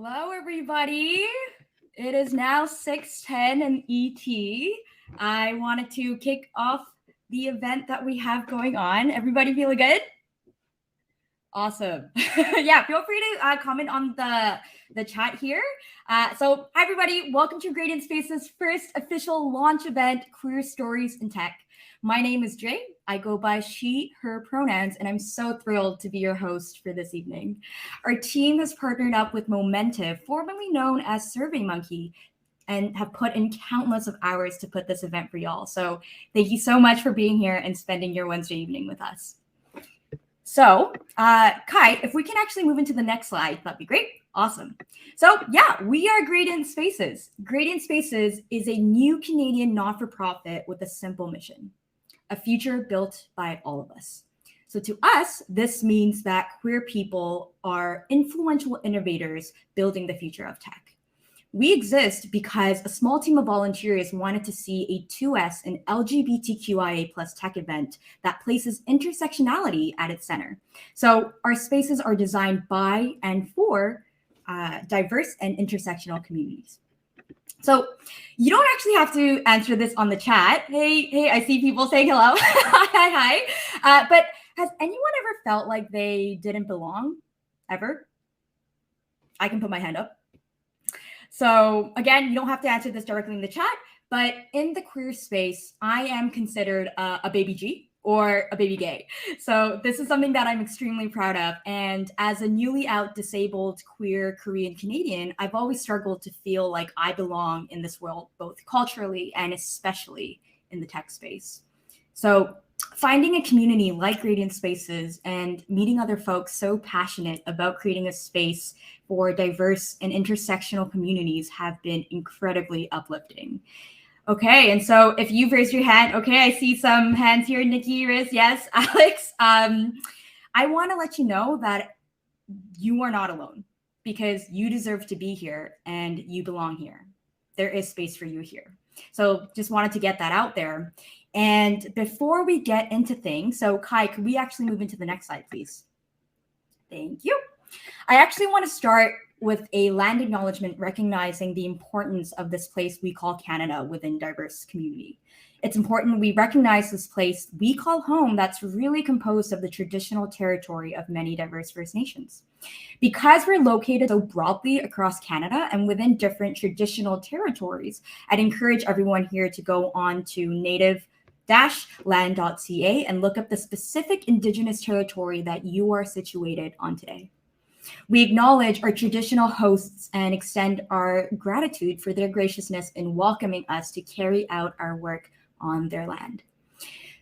Hello, everybody. It is now 6:10 in ET. I wanted to kick off the event that we have going on. Everybody feeling good? Awesome. Yeah, feel free to comment on the chat here. Hi, everybody. Welcome to Gradient Space's first official launch event, Queer Stories in Tech. My name is Jay. I go by she, her pronouns, and I'm so thrilled to be your host for this evening. Our team has partnered up with Momentive, formerly known as SurveyMonkey, and have put in countless of hours to put this event for y'all. So thank you so much for being here and spending your Wednesday evening with us. So, Kai, if we can actually move into the next slide, that'd be great. Awesome. So, yeah, we are Gradient Spaces. Gradient Spaces is a new Canadian not-for-profit with a simple mission: a future built by all of us. So to us, this means that queer people are influential innovators building the future of tech. We exist because a small team of volunteers wanted to see a 2S and LGBTQIA plus tech event that places intersectionality at its center. So our spaces are designed by and for diverse and intersectional communities. So you don't actually have to answer this on the chat. Hey, I see people saying hello. Hi. But has anyone ever felt like they didn't belong? Ever? I can put my hand up. So again, you don't have to answer this directly in the chat, but in the queer space, I am considered a baby G or a baby gay. So this is something that I'm extremely proud of. And as a newly out disabled queer Korean Canadian, I've always struggled to feel like I belong in this world, both culturally and especially in the tech space. So finding a community like Gradient Spaces and meeting other folks so passionate about creating a space for diverse and intersectional communities have been incredibly uplifting. Okay, and so if you've raised your hand, okay, I see some hands here. Nikki, Riz, yes, Alex. I want to let you know that you are not alone because you deserve to be here and you belong here. There is space for you here. So just wanted to get that out there. And before we get into things, so Kai, could we actually move into the next slide, please? Thank you. I actually want to start with a land acknowledgement recognizing the importance of this place we call Canada within diverse community. It's important we recognize this place we call home that's really composed of the traditional territory of many diverse First Nations. Because we're located so broadly across Canada and within different traditional territories, I'd encourage everyone here to go on to native-land.ca and look up the specific Indigenous territory that you are situated on today. We acknowledge our traditional hosts and extend our gratitude for their graciousness in welcoming us to carry out our work on their land.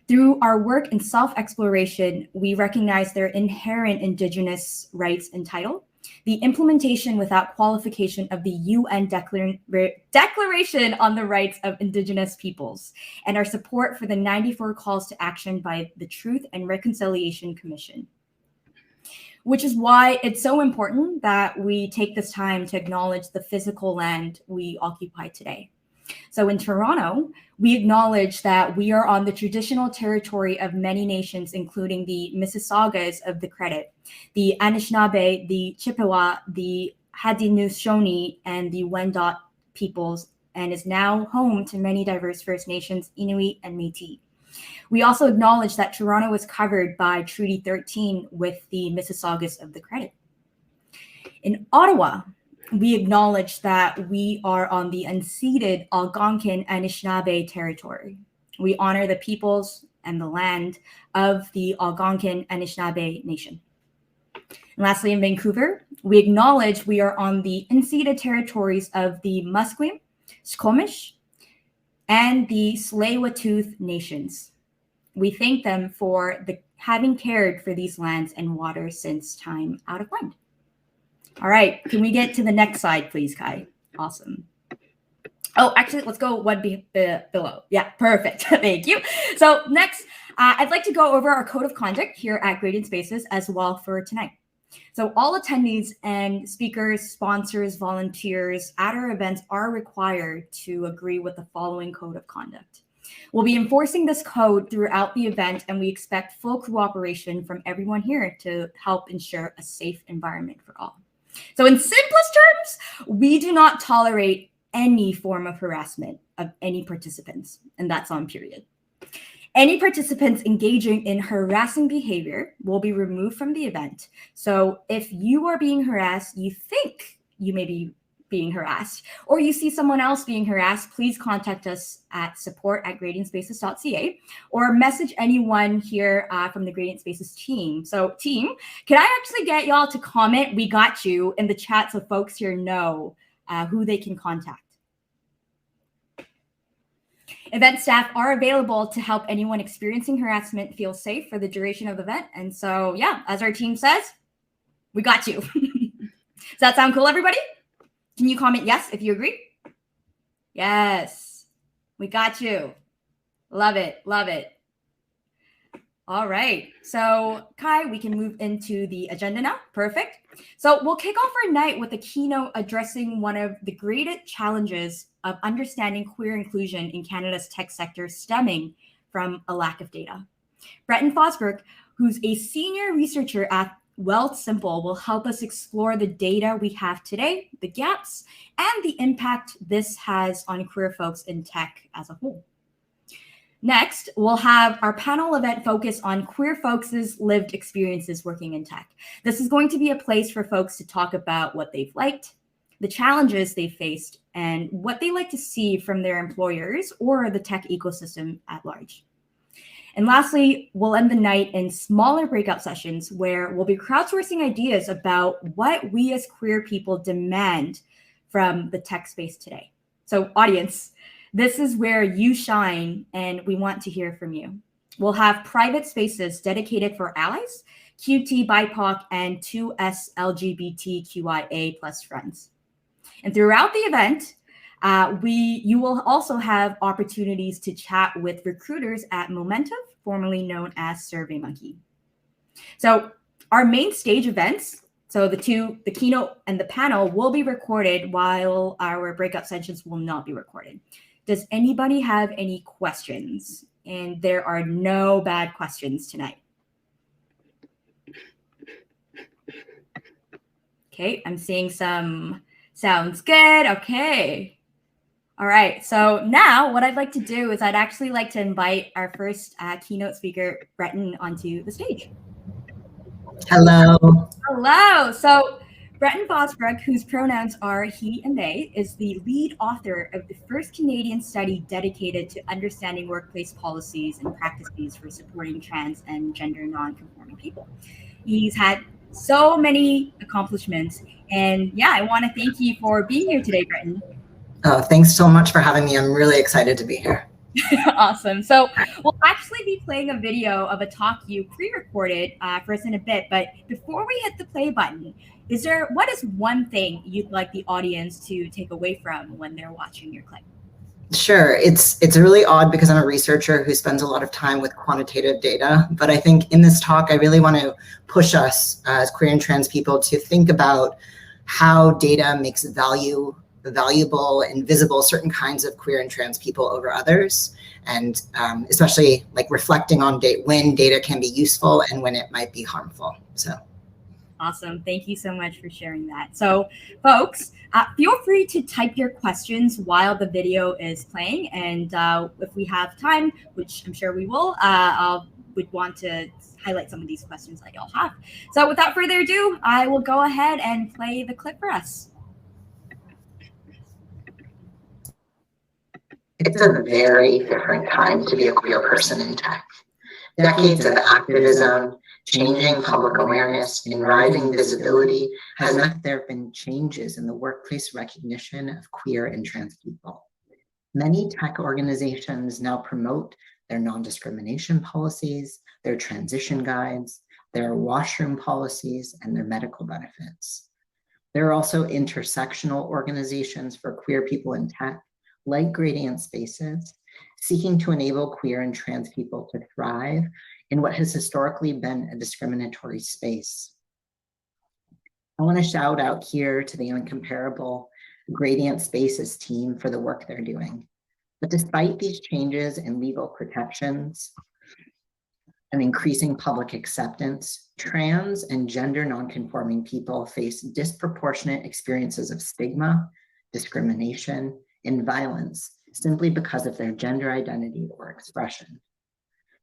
Through our work in self-exploration, we recognize their inherent Indigenous rights and title, the implementation without qualification of the UN Declaration on the Rights of Indigenous Peoples, and our support for the 94 calls to action by the Truth and Reconciliation Commission. Which is why it's so important that we take this time to acknowledge the physical land we occupy today. So in Toronto, we acknowledge that we are on the traditional territory of many nations, including the Mississaugas of the Credit, the Anishinaabe, the Chippewa, the Haudenosaunee, and the Wendat peoples, and is now home to many diverse First Nations, Inuit, and Métis. We also acknowledge that Toronto was covered by Treaty 13 with the Mississaugas of the Credit. In Ottawa, we acknowledge that we are on the unceded Algonquin Anishinaabe territory. We honor the peoples and the land of the Algonquin Anishinaabe Nation. And lastly, in Vancouver, we acknowledge we are on the unceded territories of the Musqueam, Squamish, and the Tsleil-Waututh nations. We thank them for having cared for these lands and waters since time out of mind. All right, can we get to the next slide, please, Kai? Awesome. Oh, actually, let's go one below. Yeah, perfect. Thank you. So next, I'd like to go over our code of conduct here at Gradient Spaces as well for tonight. So all attendees and speakers, sponsors, volunteers at our events are required to agree with the following code of conduct. We'll be enforcing this code throughout the event, and we expect full cooperation from everyone here to help ensure a safe environment for all. So in simplest terms, we do not tolerate any form of harassment of any participants, and that's on period. Any participants engaging in harassing behavior will be removed from the event. So if you are being harassed, you think you may be being harassed, or you see someone else being harassed, please contact us at support@gradientspaces.ca or message anyone here from the Gradient Spaces team. So team, can I actually get y'all to comment "we got you" in the chat so folks here know who they can contact? Event staff are available to help anyone experiencing harassment feel safe for the duration of the event. And so, yeah, as our team says, we got you. Does that sound cool, everybody? Can you comment yes if you agree? Yes, we got you. Love it, love it. All right, so Kai, we can move into the agenda now. Perfect. So we'll kick off our night with a keynote addressing one of the greatest challenges of understanding queer inclusion in Canada's tech sector stemming from a lack of data. Breton Fosberg, who's a senior researcher at Wealthsimple, will help us explore the data we have today, the gaps, and the impact this has on queer folks in tech as a whole. Next, we'll have our panel event focus on queer folks' lived experiences working in tech. This is going to be a place for folks to talk about what they've liked, the challenges they faced, and what they like to see from their employers or the tech ecosystem at large. And lastly, we'll end the night in smaller breakout sessions where we'll be crowdsourcing ideas about what we as queer people demand from the tech space today. So audience, this is where you shine, and we want to hear from you. We'll have private spaces dedicated for allies, QT, BIPOC, and 2S LGBTQIA+ friends. And throughout the event, you will also have opportunities to chat with recruiters at Momentive, formerly known as SurveyMonkey. So our main stage events, so the keynote and the panel, will be recorded while our breakout sessions will not be recorded. Does anybody have any questions? And there are no bad questions tonight. Okay, I'm seeing some sounds good. Okay. All right, so now what I'd like to do is I'd actually like to invite our first keynote speaker, Breton, onto the stage. Hello. Hello. So Breton Fosberg, whose pronouns are he and they, is the lead author of the first Canadian study dedicated to understanding workplace policies and practices for supporting trans and gender non-conforming people. He's had so many accomplishments. And yeah, I want to thank you for being here today, Breton. Thanks so much for having me. I'm really excited to be here. Awesome. So we'll actually be playing a video of a talk you pre-recorded for us in a bit. But before we hit the play button, what is one thing you'd like the audience to take away from when they're watching your clip? Sure. It's really odd because I'm a researcher who spends a lot of time with quantitative data. But I think in this talk, I really want to push us as queer and trans people to think about how data makes valuable and visible certain kinds of queer and trans people over others, and especially like reflecting on when data can be useful and when it might be harmful. So awesome. Thank you so much for sharing that. So folks, feel free to type your questions while the video is playing, and if we have time, which I'm sure we will, would want to highlight some of these questions that y'all have. So without further ado, I will go ahead and play the clip for us. It's a very different time to be a queer person in tech. Decades of activism, changing public awareness, and rising visibility has meant there have been changes in the workplace recognition of queer and trans people. Many tech organizations now promote their non-discrimination policies, their transition guides, their washroom policies, and their medical benefits. There are also intersectional organizations for queer people in tech, like Gradient Spaces, seeking to enable queer and trans people to thrive in what has historically been a discriminatory space. I want to shout out here to the incomparable Gradient Spaces team for the work they're doing. But despite these changes in legal protections, and increasing public acceptance, trans and gender nonconforming people face disproportionate experiences of stigma, discrimination, and violence simply because of their gender identity or expression.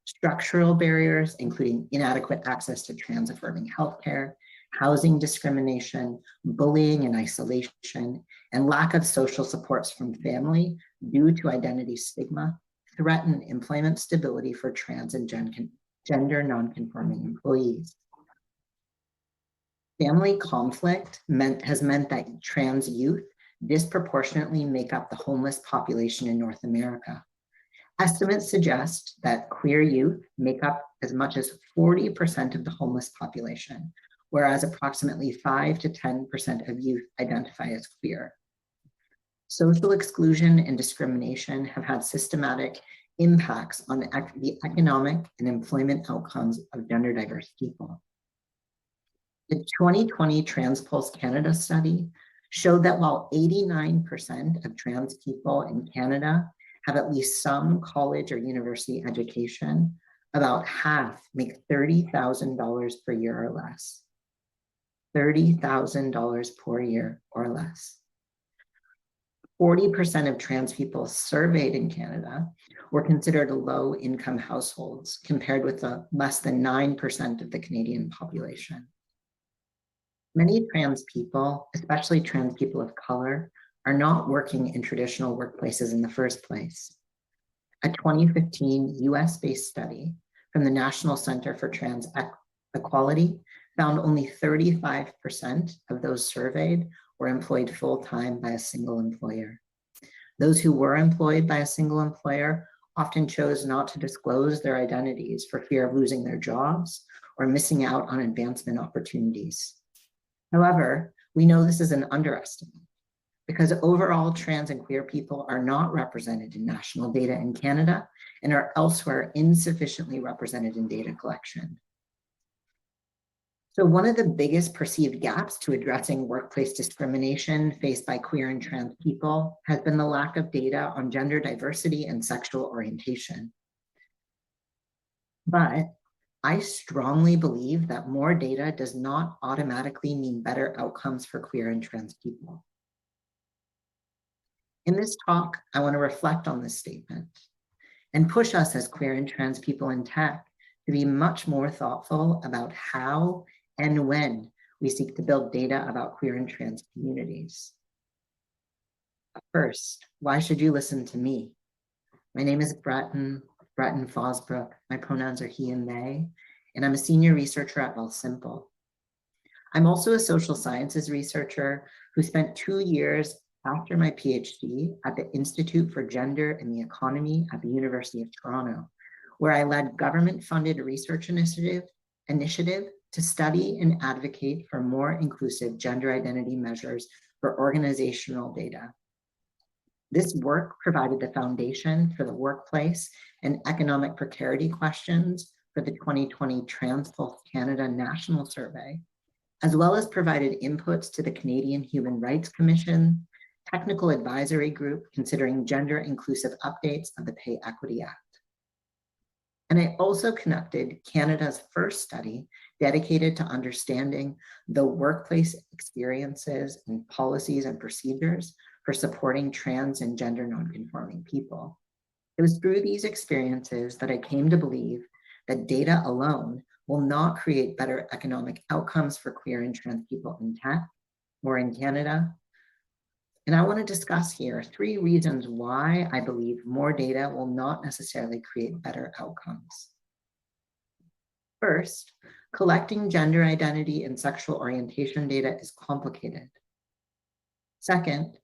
Structural barriers, including inadequate access to trans-affirming healthcare, housing discrimination, bullying and isolation, and lack of social supports from family due to identity stigma, threaten employment stability for trans and gender nonconforming employees. Family conflict has meant that trans youth disproportionately make up the homeless population in North America. Estimates suggest that queer youth make up as much as 40% of the homeless population, whereas approximately 5 to 10% of youth identify as queer. Social exclusion and discrimination have had systematic impacts on the economic and employment outcomes of gender diverse people. The 2020 TransPulse Canada study showed that while 89% of trans people in Canada have at least some college or university education, about half make $30,000 per year or less. $30,000 per year or less. 40% of trans people surveyed in Canada were considered low-income households, compared with less than 9% of the Canadian population. Many trans people, especially trans people of color, are not working in traditional workplaces in the first place. A 2015 US-based study from the National Center for Trans Equality found only 35% of those surveyed were employed full-time by a single employer. Those who were employed by a single employer often chose not to disclose their identities for fear of losing their jobs or missing out on advancement opportunities. However, we know this is an underestimate because overall trans and queer people are not represented in national data in Canada and are elsewhere insufficiently represented in data collection. So one of the biggest perceived gaps to addressing workplace discrimination faced by queer and trans people has been the lack of data on gender diversity and sexual orientation. But I strongly believe that more data does not automatically mean better outcomes for queer and trans people. In this talk, I want to reflect on this statement and push us as queer and trans people in tech to be much more thoughtful about how and when we seek to build data about queer and trans communities. First, why should you listen to me? My name is Breton Fosbrook. My pronouns are he and they, and I'm a senior researcher at Wealthsimple. I'm also a social sciences researcher who spent 2 years after my PhD at the Institute for Gender and the Economy at the University of Toronto, where I led government-funded research initiative to study and advocate for more inclusive gender identity measures for organizational data. This work provided the foundation for the workplace and economic precarity questions for the 2020 TransPulse Canada National Survey, as well as provided inputs to the Canadian Human Rights Commission, technical advisory group considering gender inclusive updates of the Pay Equity Act. And I also conducted Canada's first study dedicated to understanding the workplace experiences and policies and procedures for supporting trans and gender nonconforming people. It was through these experiences that I came to believe that data alone will not create better economic outcomes for queer and trans people in tech or in Canada. And I want to discuss here 3 reasons why I believe more data will not necessarily create better outcomes. First, collecting gender identity and sexual orientation data is complicated. Second,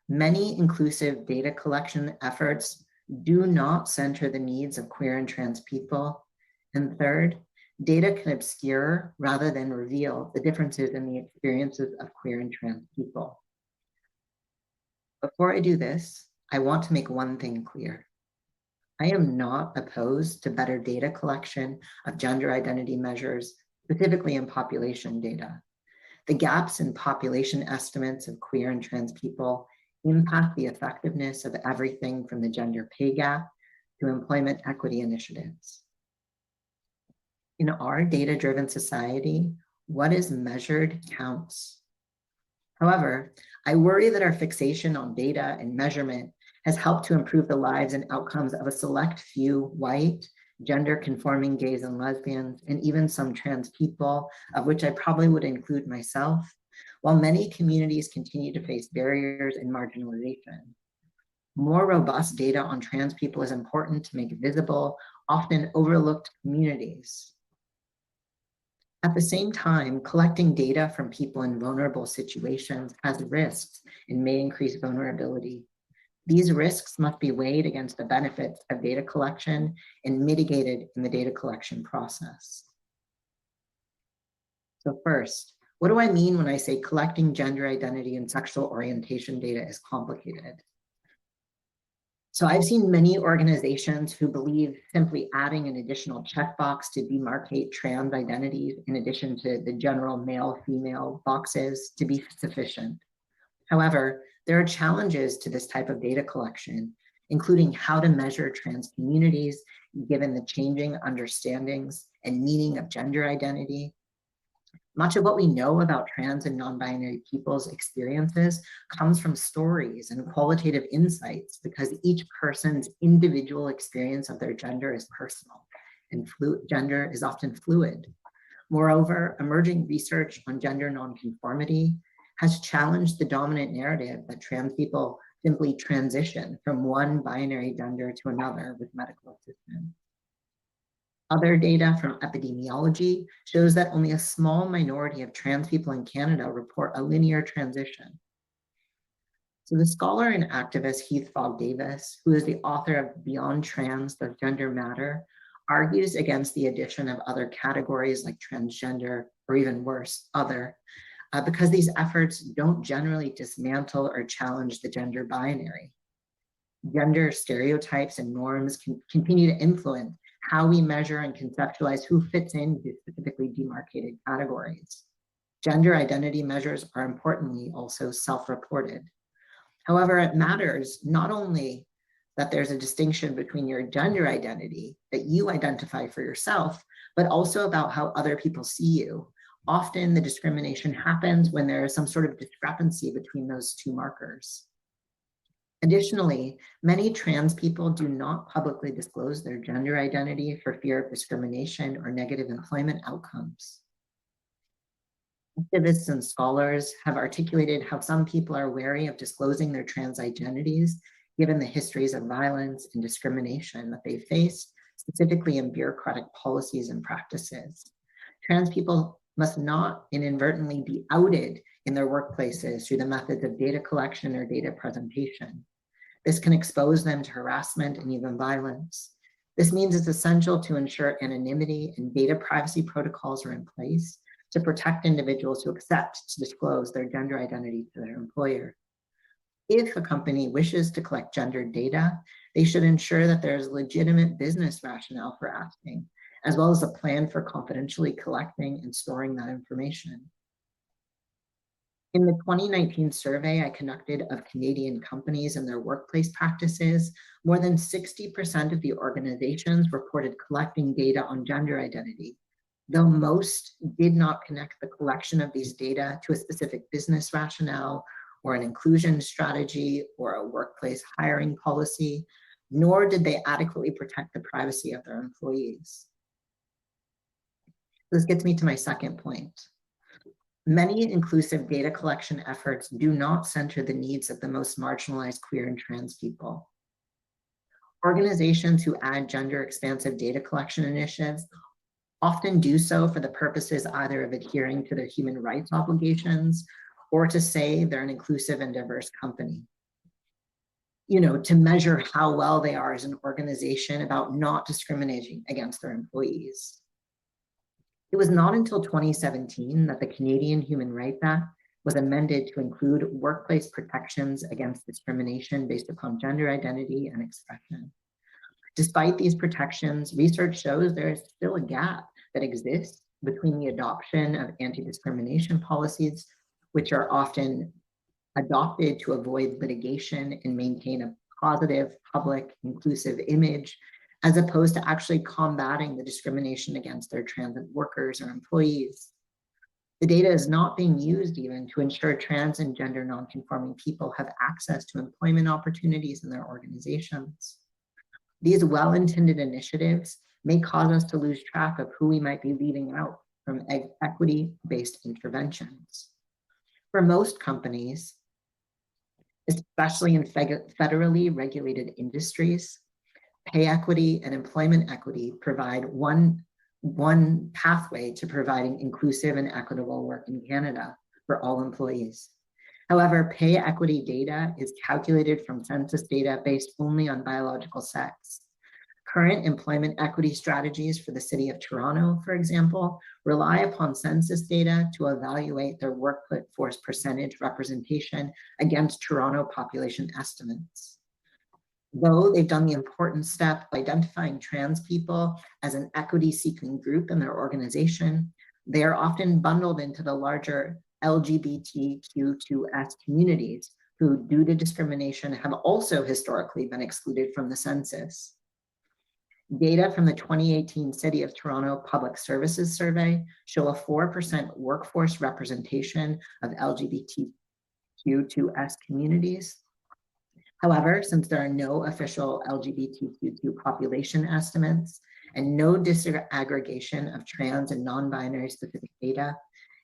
many inclusive data collection efforts do not center the needs of queer and trans people. And third, data can obscure rather than reveal the differences in the experiences of queer and trans people. Before I do this, I want to make one thing clear. I am not opposed to better data collection of gender identity measures, specifically in population data. The gaps in population estimates of queer and trans people impact the effectiveness of everything from the gender pay gap to employment equity initiatives. In our data-driven society, what is measured counts. However, I worry that our fixation on data and measurement has helped to improve the lives and outcomes of a select few white, gender-conforming gays and lesbians, and even some trans people, of which I probably would include myself, while many communities continue to face barriers and marginalization. More robust data on trans people is important to make visible, often overlooked communities. At the same time, collecting data from people in vulnerable situations has risks and may increase vulnerability. These risks must be weighed against the benefits of data collection and mitigated in the data collection process. So first, what do I mean when I say collecting gender identity and sexual orientation data is complicated? So I've seen many organizations who believe simply adding an additional checkbox to demarcate trans identities in addition to the general male-female boxes to be sufficient. However, there are challenges to this type of data collection, including how to measure trans communities given the changing understandings and meaning of gender identity. Much of what we know about trans and non-binary people's experiences comes from stories and qualitative insights because each person's individual experience of their gender is personal and gender is often fluid. Moreover, emerging research on gender nonconformity has challenged the dominant narrative that trans people simply transition from one binary gender to another with medical assistance. Other data from epidemiology shows that only a small minority of trans people in Canada report a linear transition. So the scholar and activist Heath Fogg-Davis, who is the author of Beyond Trans, Does Gender Matter?, argues against the addition of other categories like transgender, or even worse, other, because these efforts don't generally dismantle or challenge the gender binary. Gender stereotypes and norms can continue to influence how we measure and conceptualize who fits into specifically demarcated categories. Gender identity measures are importantly also self-reported. However, it matters not only that there's a distinction between your gender identity that you identify for yourself, but also about how other people see you. Often the discrimination happens when there is some sort of discrepancy between those two markers. Additionally, many trans people do not publicly disclose their gender identity for fear of discrimination or negative employment outcomes. Activists and scholars have articulated how some people are wary of disclosing their trans identities, given the histories of violence and discrimination that they face, specifically in bureaucratic policies and practices. Trans people must not inadvertently be outed in their workplaces through the methods of data collection or data presentation. This can expose them to harassment and even violence. This means it's essential to ensure anonymity and data privacy protocols are in place to protect individuals who accept to disclose their gender identity to their employer. If a company wishes to collect gender data, they should ensure that there is legitimate business rationale for asking, as well as a plan for confidentially collecting and storing that information. In the 2019 survey I conducted of Canadian companies and their workplace practices, more than 60% of the organizations reported collecting data on gender identity, though most did not connect the collection of these data to a specific business rationale or an inclusion strategy or a workplace hiring policy, nor did they adequately protect the privacy of their employees. This gets me to my second point. Many inclusive data collection efforts do not center the needs of the most marginalized queer and trans people. Organizations who add gender expansive data collection initiatives often do so for the purposes either of adhering to their human rights obligations or to say they're an inclusive and diverse company. To measure how well they are as an organization about not discriminating against their employees. It was not until 2017 that the Canadian Human Rights Act was amended to include workplace protections against discrimination based upon gender identity and expression. Despite these protections, research shows there is still a gap that exists between the adoption of anti-discrimination policies, which are often adopted to avoid litigation and maintain a positive, public, inclusive image, as opposed to actually combating the discrimination against their trans workers or employees. The data is not being used even to ensure trans and gender nonconforming people have access to employment opportunities in their organizations. These well-intended initiatives may cause us to lose track of who we might be leaving out from equity-based interventions. For most companies, especially in federally regulated industries, pay equity and employment equity provide one pathway to providing inclusive and equitable work in Canada for all employees. However, pay equity data is calculated from census data based only on biological sex. Current employment equity strategies for the City of Toronto, for example, rely upon census data to evaluate their workforce percentage representation against Toronto population estimates. Though they've done the important step of identifying trans people as an equity-seeking group in their organization, they are often bundled into the larger LGBTQ2S communities who, due to discrimination, have also historically been excluded from the census. Data from the 2018 City of Toronto Public Services Survey show a 4% workforce representation of LGBTQ2S communities. However, since there are no official LGBTQ2 population estimates and no disaggregation of trans and non-binary specific data,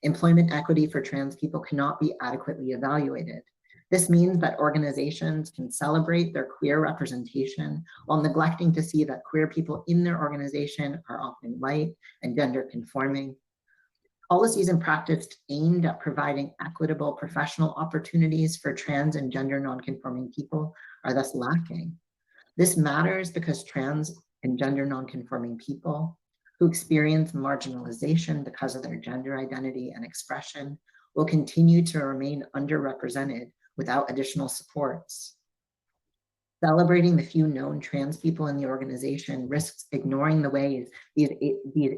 employment equity for trans people cannot be adequately evaluated. This means that organizations can celebrate their queer representation while neglecting to see that queer people in their organization are often white and gender conforming. Policies and practice aimed at providing equitable professional opportunities for trans and gender nonconforming people are thus lacking. This matters because trans and gender nonconforming people who experience marginalization because of their gender identity and expression will continue to remain underrepresented without additional supports. Celebrating the few known trans people in the organization risks ignoring the ways these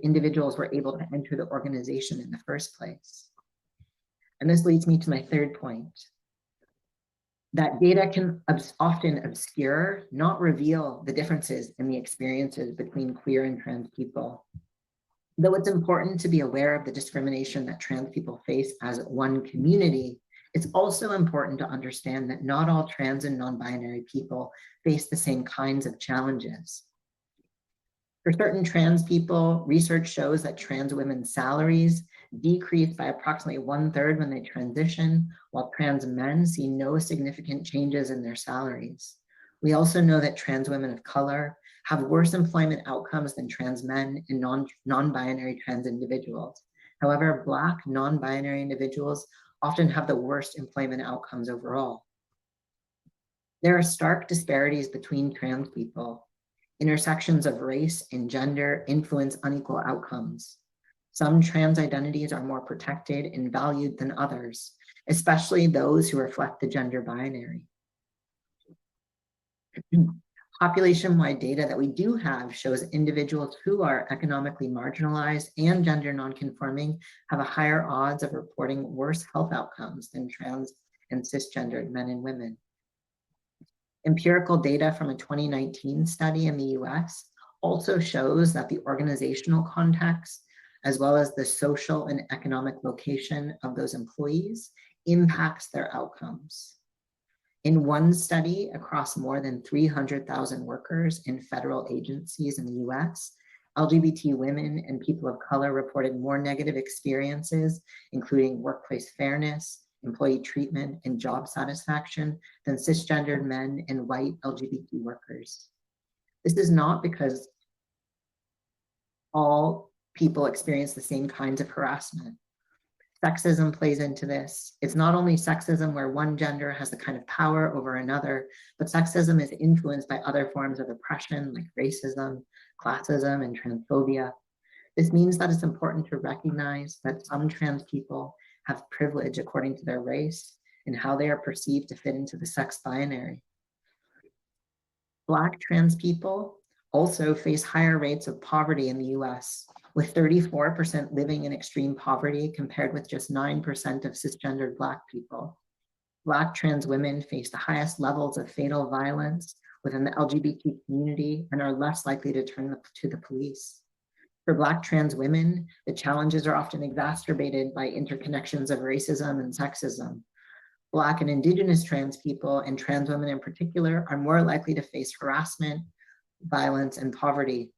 individuals were able to enter the organization in the first place. And this leads me to my third point, that data can often obscure, not reveal the differences in the experiences between queer and trans people. Though it's important to be aware of the discrimination that trans people face as one community, it's also important to understand that not all trans and non-binary people face the same kinds of challenges. For certain trans people, research shows that trans women's salaries decrease by approximately 1/3 when they transition, while trans men see no significant changes in their salaries. We also know that trans women of color have worse employment outcomes than trans men and non-binary trans individuals. However, Black non-binary individuals often have the worst employment outcomes overall. There are stark disparities between trans people. Intersections of race and gender influence unequal outcomes. Some trans identities are more protected and valued than others, especially those who reflect the gender binary. Population-wide data that we do have shows individuals who are economically marginalized and gender nonconforming have a higher odds of reporting worse health outcomes than trans and cisgendered men and women. Empirical data from a 2019 study in the US also shows that the organizational context, as well as the social and economic location of those employees, impacts their outcomes. In one study across more than 300,000 workers in federal agencies in the US, LGBT women and people of color reported more negative experiences, including workplace fairness, employee treatment, and job satisfaction than cisgendered men and white LGBT workers. This is not because all people experience the same kinds of harassment. Sexism plays into this. It's not only sexism where one gender has the kind of power over another, but sexism is influenced by other forms of oppression like racism, classism, and transphobia. This means that it's important to recognize that some trans people have privilege according to their race and how they are perceived to fit into the sex binary. Black trans people also face higher rates of poverty in the US, with 34% living in extreme poverty compared with just 9% of cisgendered Black people. Black trans women face the highest levels of fatal violence, within the LGBT community and are less likely to turn to the police. For Black trans women, the challenges are often exacerbated by interconnections of racism and sexism. Black and Indigenous trans people, and trans women in particular, are more likely to face harassment, violence, and poverty.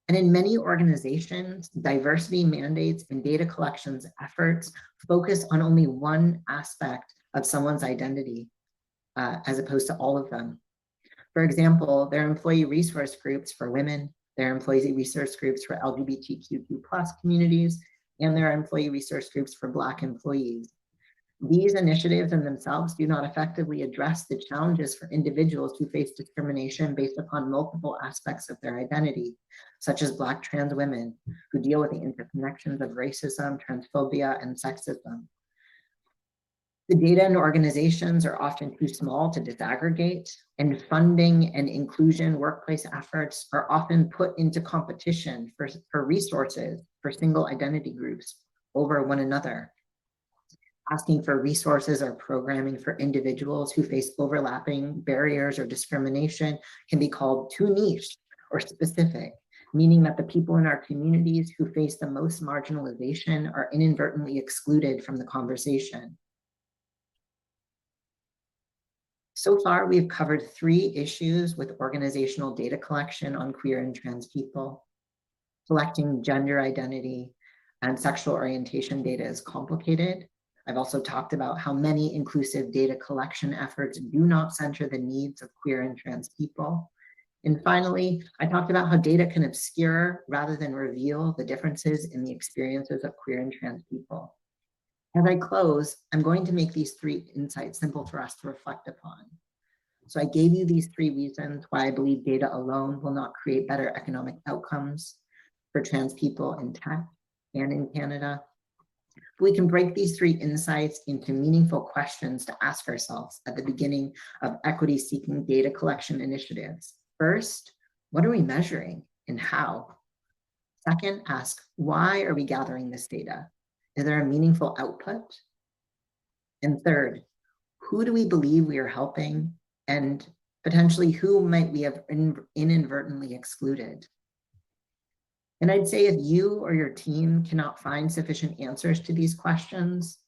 And in many organizations, diversity mandates and data collections efforts focus on only one aspect of someone's identity, as opposed to all of them. For example, there are employee resource groups for women, there are employee resource groups for LGBTQ+ communities, and there are employee resource groups for Black employees. These initiatives in themselves do not effectively address the challenges for individuals who face discrimination based upon multiple aspects of their identity, such as Black trans women who deal with the interconnections of racism, transphobia, and sexism. The data and organizations are often too small to disaggregate, and funding and inclusion workplace efforts are often put into competition for resources for single identity groups over one another. Asking for resources or programming for individuals who face overlapping barriers or discrimination can be called too niche or specific, meaning that the people in our communities who face the most marginalization are inadvertently excluded from the conversation. So far, we've covered 3 issues with organizational data collection on queer and trans people. Collecting gender identity and sexual orientation data is complicated. I've also talked about how many inclusive data collection efforts do not center the needs of queer and trans people. And finally, I talked about how data can obscure rather than reveal the differences in the experiences of queer and trans people. As I close, I'm going to make these 3 insights simple for us to reflect upon. So I gave you these 3 reasons why I believe data alone will not create better economic outcomes for trans people in tech and in Canada. We can break these 3 insights into meaningful questions to ask ourselves at the beginning of equity-seeking data collection initiatives. First, what are we measuring and how? Second, ask, why are we gathering this data? Is there a meaningful output? And third, who do we believe we are helping, and potentially who might we have inadvertently excluded? And I'd say if you or your team cannot find sufficient answers to these questions,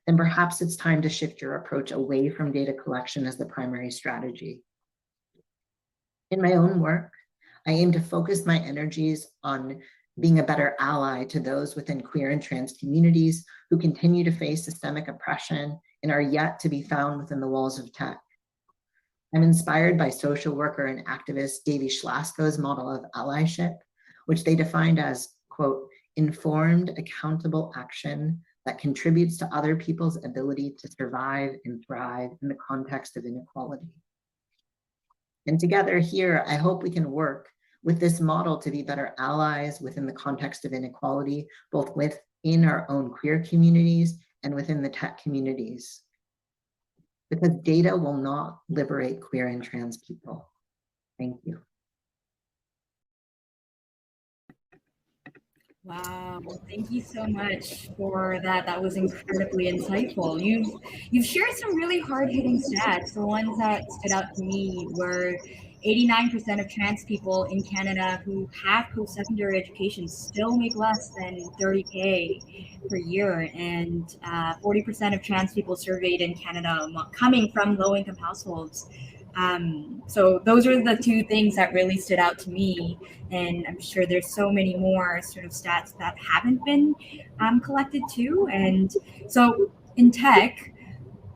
then perhaps it's time to shift your approach away from data collection as the primary strategy. In my own work, I aim to focus my energies on being a better ally to those within queer and trans communities who continue to face systemic oppression and are yet to be found within the walls of tech. I'm inspired by social worker and activist Davy Schlasco's model of allyship, which they defined as, quote, informed, accountable action that contributes to other people's ability to survive and thrive in the context of inequality. And together here, I hope we can work with this model to be better allies within the context of inequality, both within our own queer communities and within the tech communities. Because data will not liberate queer and trans people. Thank you. Wow, thank you so much for that. That was incredibly insightful. You've shared some really hard-hitting stats. The ones that stood out to me were 89% of trans people in Canada who have post-secondary education still make less than $30K per year, and 40% of trans people surveyed in Canada coming from low-income households. So those are the 2 things that really stood out to me, and I'm sure there's so many more sort of stats that haven't been collected too. And so in tech,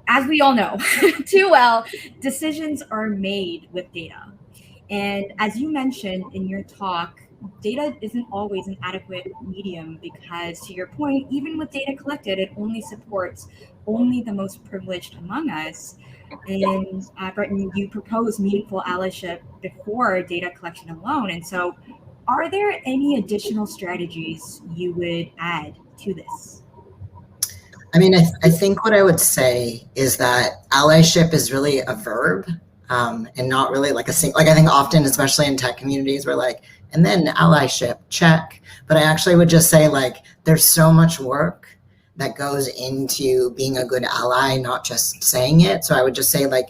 as we all know too well, decisions are made with data. And as you mentioned in your talk, data isn't always an adequate medium because, to your point, even with data collected, it only supports only the most privileged among us. And Bretton, you propose meaningful allyship before data collection alone. And so are there any additional strategies you would add to this? I mean, I think what I would say is that allyship is really a verb and not really like a single, like I think often, especially in tech communities, we're like, and then allyship, check. But I actually would just say like, there's so much work that goes into being a good ally, not just saying it. So I would just say like,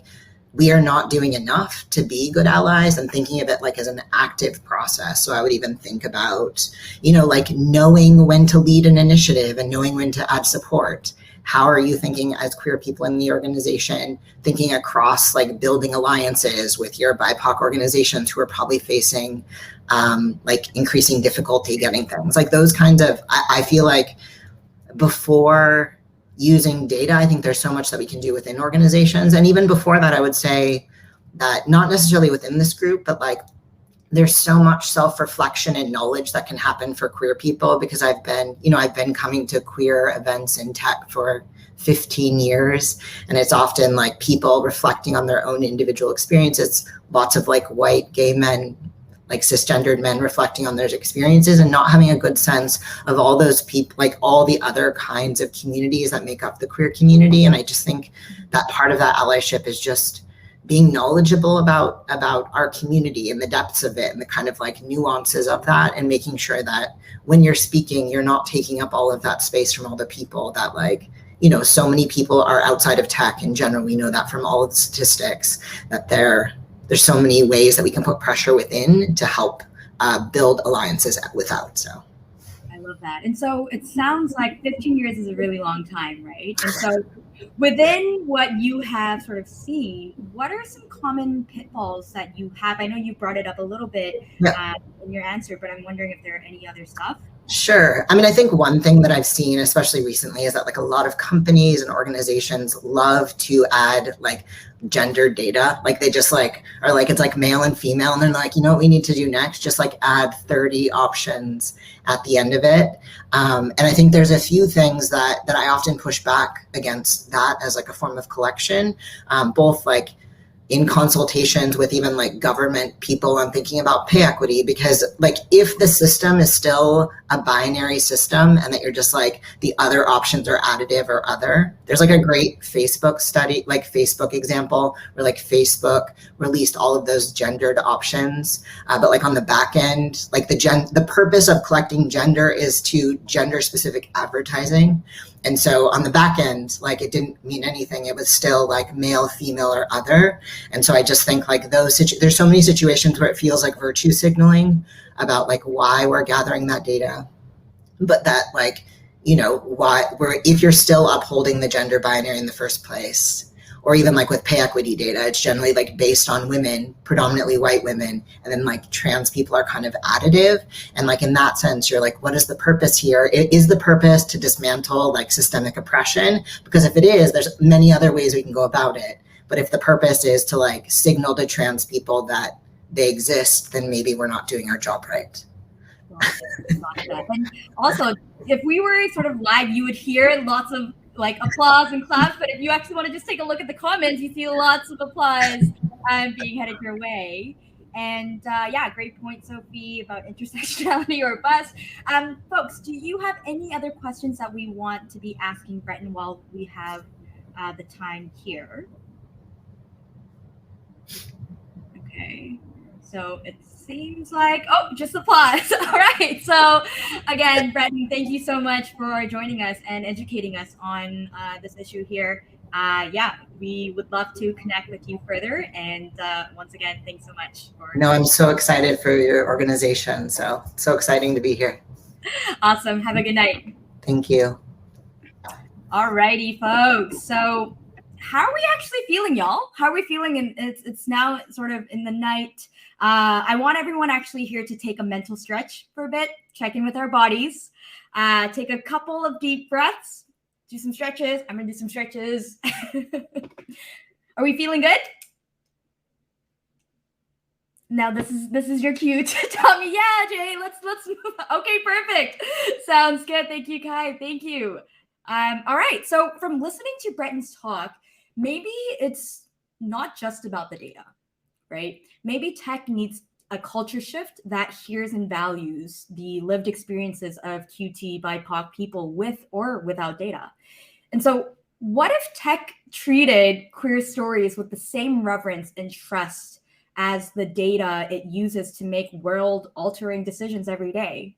we are not doing enough to be good allies, and thinking of it like as an active process. So I would even think about, like knowing when to lead an initiative and knowing when to add support. How are you thinking as queer people in the organization, thinking across like building alliances with your BIPOC organizations who are probably facing like increasing difficulty getting things like those kinds of, I feel like before using data, I think there's so much that we can do within organizations. And even before that, I would say that not necessarily within this group, but like there's so much self-reflection and knowledge that can happen for queer people, because I've been coming to queer events in tech for 15 years. And it's often like people reflecting on their own individual experiences, lots of like white gay men, like cisgendered men reflecting on their experiences and not having a good sense of all those people, like all the other kinds of communities that make up the queer community. And I just think that part of that allyship is just being knowledgeable about our community and the depths of it and the kind of like nuances of that, and making sure that when you're speaking, you're not taking up all of that space from all the people that like, so many people are outside of tech in general. We know that from all of the statistics, that there's so many ways that we can put pressure within to help build alliances without. So I love that. And so it sounds like 15 years is a really long time, right? And so within what you have sort of seen, what are some common pitfalls that you have? I know you brought it up a little bit in your answer, but I'm wondering if there are any other stuff. Sure. I mean, I think one thing that I've seen, especially recently, is that like a lot of companies and organizations love to add like gender data. Like they just like are like, it's like male and female. And they're like, what we need to do next? Just like add 30 options at the end of it. And I think there's a few things that I often push back against that as like a form of collection, both like in consultations with even like government people. I'm thinking about pay equity, because like if the system is still a binary system and that you're just like the other options are additive or other, there's like a great Facebook study, like Facebook example, where like Facebook released all of those gendered options, but like on the back end, like the purpose of collecting gender is to gender specific advertising. And so on the back end, like it didn't mean anything. It was still like male, female, or other. And so I just think like there's so many situations where it feels like virtue signaling about like why we're gathering that data, but that like, if you're still upholding the gender binary in the first place, or even like with pay equity data, it's generally like based on women, predominantly white women, and then like trans people are kind of additive. And like in that sense, you're like, what is the purpose here? Is the purpose to dismantle like systemic oppression? Because if it is, there's many other ways we can go about it. But if the purpose is to like signal to trans people that they exist, then maybe we're not doing our job right. And also, if we were sort of live, you would hear lots of like applause and claps, but if you actually want to just take a look at the comments, you see lots of applause being headed your way. And great point, Sophie, about intersectionality or bus. Folks, do you have any other questions that we want to be asking Breton while we have the time here? Okay, so it seems like, just applause. All right. So again, Breton, thank you so much for joining us and educating us on this issue here. We would love to connect with you further. And once again, thanks so much. No, I'm so excited for your organization. So exciting to be here. Awesome. Have a good night. Thank you. All righty, folks. So how are we actually feeling, y'all? How are we feeling? And it's now sort of in the night. I want everyone actually here to take a mental stretch for a bit, check in with our bodies, take a couple of deep breaths, do some stretches. I'm going to do some stretches. Are we feeling good? Now this is your cue to tell me, yeah, Jay, let's move on. Okay, perfect. Sounds good. Thank you, Kai. Thank you. All right. So from listening to Breton's talk, maybe it's not just about the data, right? Maybe tech needs a culture shift that hears and values the lived experiences of QT BIPOC people with or without data. And so what if tech treated queer stories with the same reverence and trust as the data it uses to make world-altering decisions every day?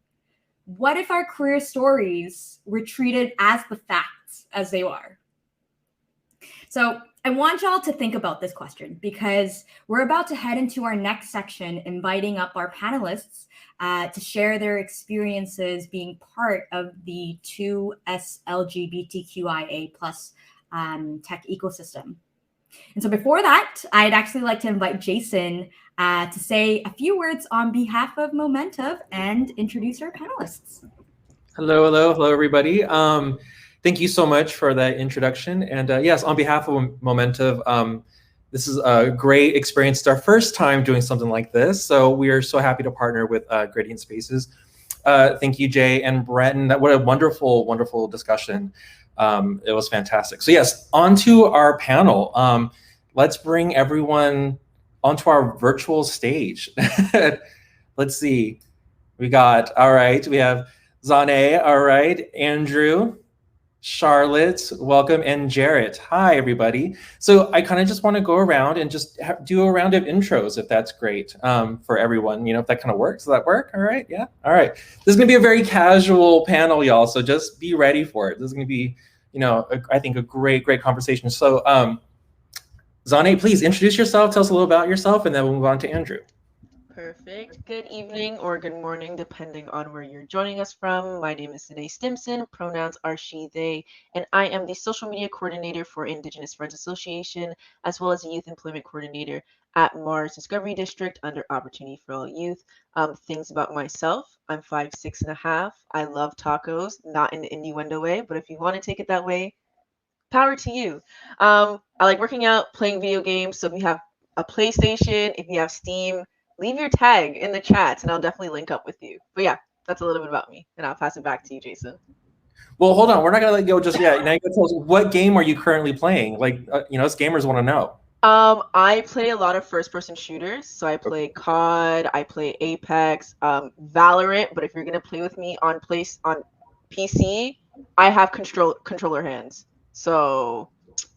What if our queer stories were treated as the facts as they are? So I want y'all to think about this question because we're about to head into our next section, inviting up our panelists to share their experiences being part of the 2S LGBTQIA plus tech ecosystem. And so before that, I'd actually like to invite Jason to say a few words on behalf of Momentive and introduce our panelists. Hello, everybody. Thank you so much for that introduction. And yes, on behalf of Momentive, this is a great experience. It's our first time doing something like this. So we are so happy to partner with Gradient Spaces. Thank you, Jay and Bretton. What a wonderful, wonderful discussion. It was fantastic. So yes, on to our panel. Let's bring everyone onto our virtual stage. Let's see. We have Zane, all right, Andrew, Charlotte, welcome, and Jarrett. Hi, everybody. So I kind of just want to go around and just do a round of intros, if that's great for everyone. You know, if that kind of works. Does that work? All right, yeah, all right. This is going to be a very casual panel, y'all, so just be ready for it. This is going to be, you know, I think a great conversation. So Zane, please introduce yourself, tell us a little about yourself, and then we'll move on to Andrew. Perfect. Good evening or good morning, depending on where you're joining us from. My name is Zane Stimson. Pronouns are she, they, and I am the social media coordinator for Indigenous Friends Association, as well as a youth employment coordinator at Mars Discovery District under Opportunity for All Youth. Things about myself: I'm 5'6.5". I love tacos, not in the innuendo way, but if you want to take it that way, power to you. I like working out, playing video games. So if you have a PlayStation, if you have Steam, leave your tag in the chats and I'll definitely link up with you. But yeah, that's a little bit about me. And I'll pass it back to you, Jason. Well, hold on. We're not going to let go just yet. Now you can tell us, what game are you currently playing? Like, you know, us gamers want to know. I play a lot of first-person shooters. So I play COD, I play Apex, Valorant. But if you're going to play with me on PC, I have controller hands. So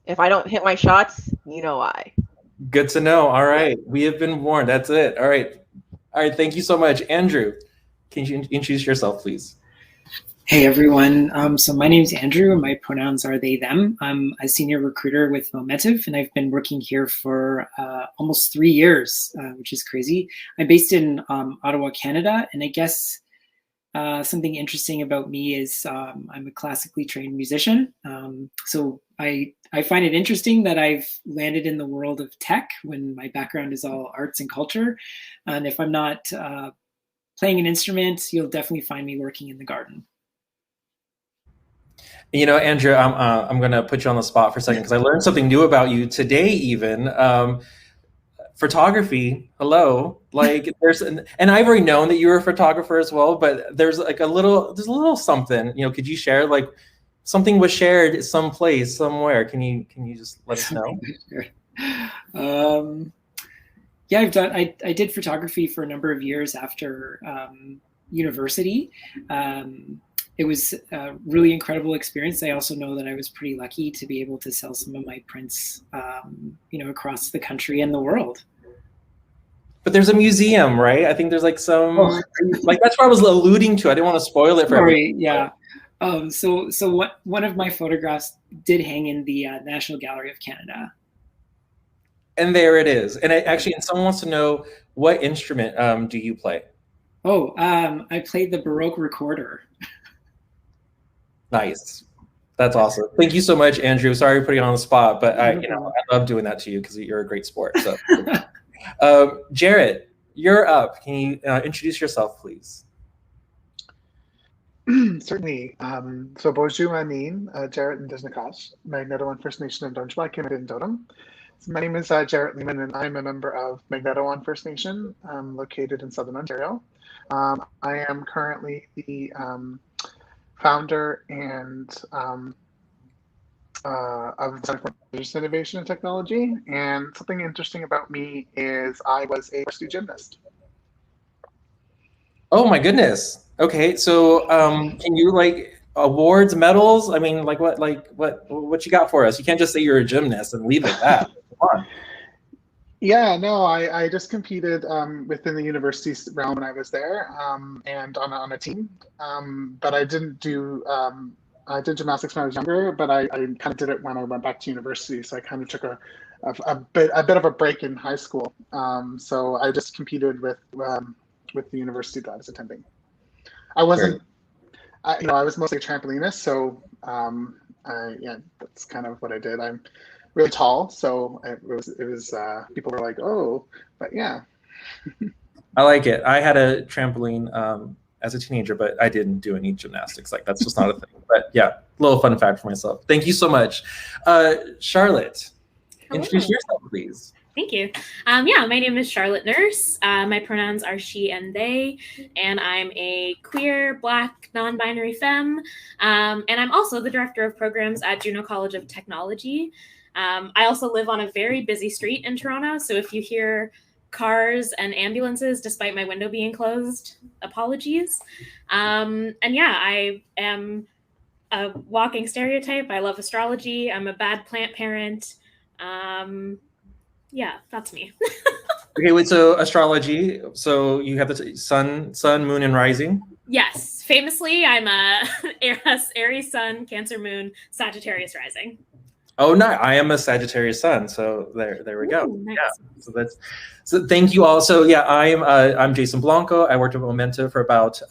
if I don't hit my shots, you know why. Good to know. All right. We have been warned. That's it. All right. Thank you so much. Andrew, can you introduce yourself, please? Hey, everyone. So my name's Andrew, and my pronouns are they, them. I'm a senior recruiter with Momentive, and I've been working here for almost 3 years, which is crazy. I'm based in Ottawa, Canada, and I guess something interesting about me is I'm a classically trained musician. So I find it interesting that I've landed in the world of tech when my background is all arts and culture. And if I'm not playing an instrument, you'll definitely find me working in the garden. You know, Andrew, I'm going to put you on the spot for a second because I learned something new about you today even. Photography, hello. Like and I've already known that you were a photographer as well, but there's a little something, you know, could you share, like something was shared someplace, somewhere. Can you just let us know? Yeah, I did photography for a number of years after university. It was a really incredible experience. I also know that I was pretty lucky to be able to sell some of my prints, you know, across the country and the world. But there's a museum, right? I think there's like some, like that's what I was alluding to. I didn't want to spoil it for everyone. Yeah. So one of my photographs did hang in the National Gallery of Canada. And there it is. And someone wants to know, what instrument do you play? I played the Baroque recorder. Nice. That's awesome. Thank you so much, Andrew. Sorry for putting you on the spot, but I love doing that to you because you're a great sport. So, Jarrett, you're up. Can you introduce yourself, please? Certainly. So, Bonjour, Amin, Jarrett and Disnakash, Magneto-One First Nation of Dunshbach, Canada and Totem. So my name is Jarrett Lehman, and I'm a member of Magneto-One First Nation, located in Southern Ontario. I am currently the founder and of the Center for Indigenous Innovation and Technology. And something interesting about me is I was a varsity gymnast. Oh my goodness. Okay, so can you awards, medals? I mean, what you got for us? You can't just say you're a gymnast and leave it at that. Come on. Yeah, no, I just competed within the university realm when I was there, and on a team. But I didn't do I did gymnastics when I was younger, but I kind of did it when I went back to university. So I kind of took a bit of a break in high school. So I just competed with the university that I was attending. I wasn't, I was mostly a trampolinist, so yeah, that's kind of what I did. I'm really tall, so it was people were like, oh, but yeah. I like it. I had a trampoline as a teenager, but I didn't do any gymnastics. Like that's just not a thing. But yeah, little fun fact for myself. Thank you so much. Charlotte, introduce yourself, please. Thank you. Yeah, my name is Charlotte Nurse. My pronouns are she and they, and I'm a queer, Black, non-binary femme. And I'm also the director of programs at Juneau College of Technology. I also live on a very busy street in Toronto, so if you hear cars and ambulances despite my window being closed, apologies. And yeah, I am a walking stereotype. I love astrology. I'm a bad plant parent. Yeah, that's me. Okay, wait, so astrology, so you have the sun, moon, and rising? Yes, famously, I'm a Aries sun, Cancer moon, Sagittarius rising. Oh, no, I am a Sagittarius sun, so there we go. Ooh, nice. Yeah, so thank you all. So yeah, I'm Jason Blanco. I worked at Momenta for about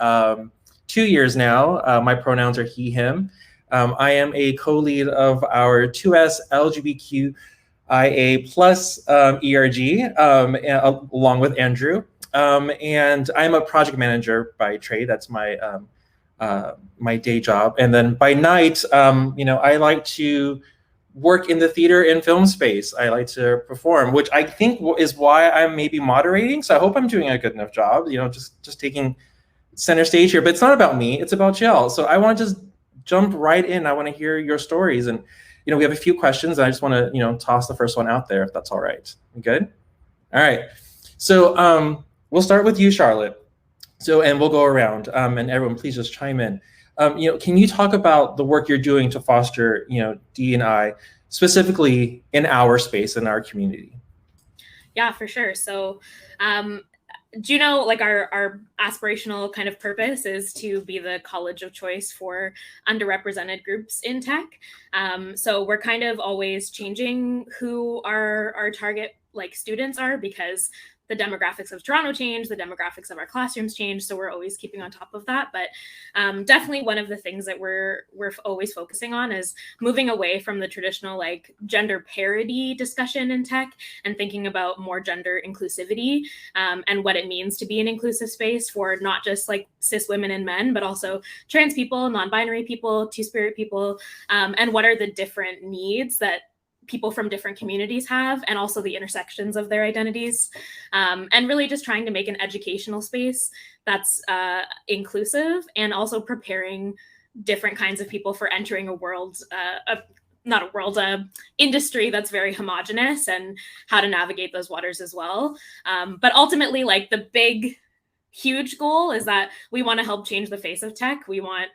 2 years now. My pronouns are he, him. I am a co-lead of our 2S LGBTQIA plus ERG, along with Andrew. And I'm a project manager by trade. That's my my day job. And then by night, I like to work in the theater and film space. I like to perform, which I think is why I'm maybe moderating. So I hope I'm doing a good enough job, just taking center stage here. But it's not about me, it's about y'all. So I want to just jump right in. I want to hear your stories. And, we have a few questions. And I just want to, toss the first one out there, if that's all right. You good? All right. So we'll start with you, Charlotte. So, and we'll go around, and everyone please just chime in. Can you talk about the work you're doing to foster, D&I, specifically in our space, in our community? Yeah, for sure. So, Juneau, like our aspirational kind of purpose is to be the college of choice for underrepresented groups in tech. So we're kind of always changing who our target students are, because the demographics of Toronto change, the demographics of our classrooms change. So we're always keeping on top of that. But definitely one of the things that we're always focusing on is moving away from the traditional gender parity discussion in tech and thinking about more gender inclusivity and what it means to be an inclusive space for not just cis women and men, but also trans people, non-binary people, two-spirit people, and what are the different needs that people from different communities have, and also the intersections of their identities, and really just trying to make an educational space that's inclusive, and also preparing different kinds of people for entering a world, industry that's very homogenous, and how to navigate those waters as well. But ultimately, the big, huge goal is that we want to help change the face of tech. We want,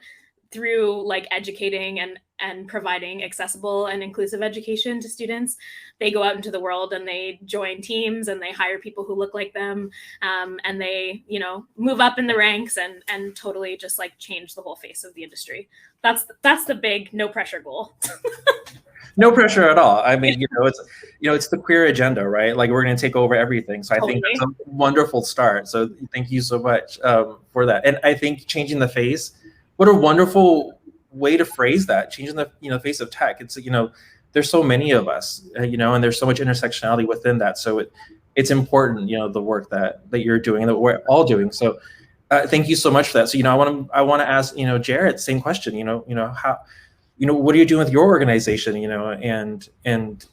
through educating and providing accessible and inclusive education to students, they go out into the world and they join teams and they hire people who look like them, and they move up in the ranks and totally just change the whole face of the industry. That's the big no pressure goal. No pressure at all. I mean, it's the queer agenda, right? We're going to take over everything. So I think that's a wonderful start. So thank you so much for that. And I think changing the face, what a wonderful way to phrase that, changing the face of tech. It's, there's so many of us, and there's so much intersectionality within that. So it's important, the work that you're doing and that we're all doing. So thank you so much for that. So, I want to ask, Jarrett, same question, how, what are you doing with your organization, and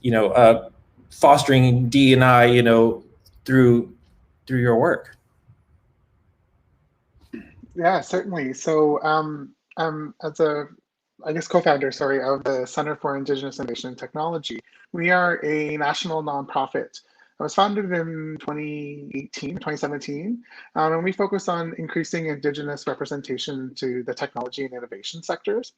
fostering D&I, through your work? Yeah, certainly. So as a, co-founder, of the Center for Indigenous Innovation and Technology, we are a national nonprofit. It was founded in 2017, and we focus on increasing Indigenous representation to the technology and innovation sectors.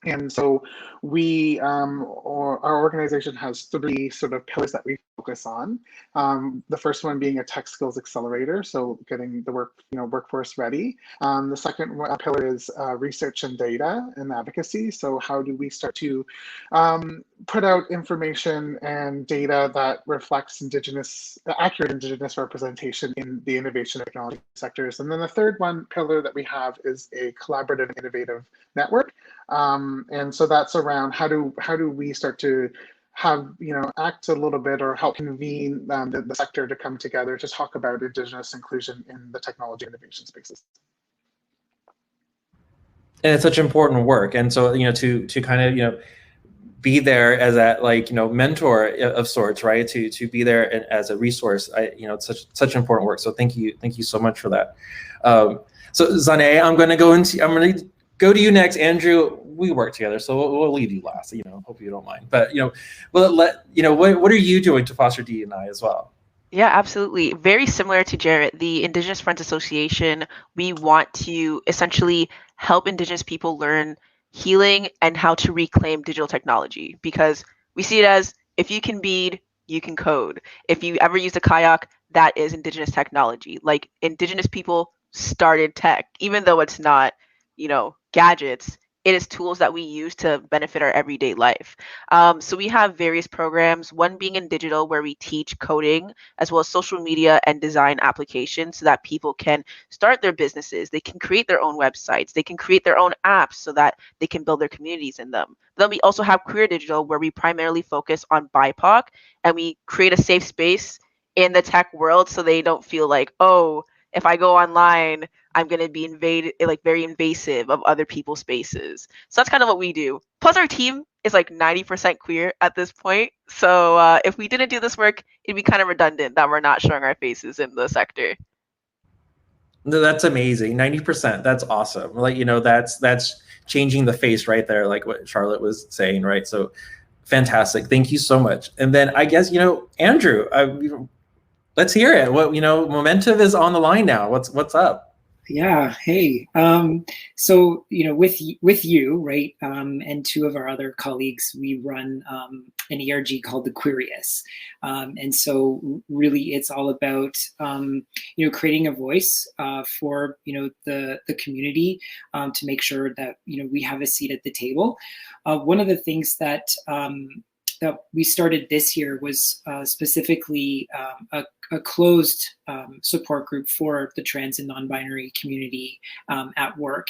And so our organization has 3 sort of pillars that we focus on. The first one being a tech skills accelerator, so getting the workforce ready. The second pillar is research and data and advocacy. So how do we start to put out information and data that reflects accurate Indigenous representation in the innovation and technology sectors. And then the third pillar that we have is a collaborative and innovative network. And so that's around how do we start to have, act a little bit or help convene the sector to come together to talk about Indigenous inclusion in the technology innovation spaces. And it's such important work. And so, to kind of, be there as that mentor of sorts, right? To be there as a resource, it's such important work. So thank you so much for that. So Zane, I'm going to go to you next. Andrew, we work together, so we'll leave you last. Hope you don't mind. But what are you doing to foster DE&I as well? Yeah, absolutely. Very similar to Jarrett, the Indigenous Friends Association, we want to essentially help Indigenous people learn healing and how to reclaim digital technology, because we see it as, if you can bead, you can code. If you ever use a kayak, that is Indigenous technology. Like, Indigenous people started tech, even though it's not, gadgets. It is tools that we use to benefit our everyday life. So we have various programs, one being in digital, where we teach coding, as well as social media and design applications, so that people can start their businesses. They can create their own websites. They can create their own apps so that they can build their communities in them. Then we also have queer digital, where we primarily focus on BIPOC, and we create a safe space in the tech world so they don't feel like, oh, if I go online, I'm going to be very invasive of other people's spaces. So that's kind of what we do. Plus, our team is 90% queer at this point. So if we didn't do this work, it'd be kind of redundant that we're not showing our faces in the sector. That's amazing. 90%. That's awesome. That's changing the face right there, like what Charlotte was saying, right? So fantastic. Thank you so much. And then I guess, Andrew, let's hear it. Momentive is on the line now. What's up? Yeah. Hey. So with you, right, and 2 of our other colleagues, we run an ERG called the Queerius, and so really it's all about creating a voice for the community, to make sure that we have a seat at the table. One of the things that we started this year was specifically a closed support group for the trans and non-binary community at work.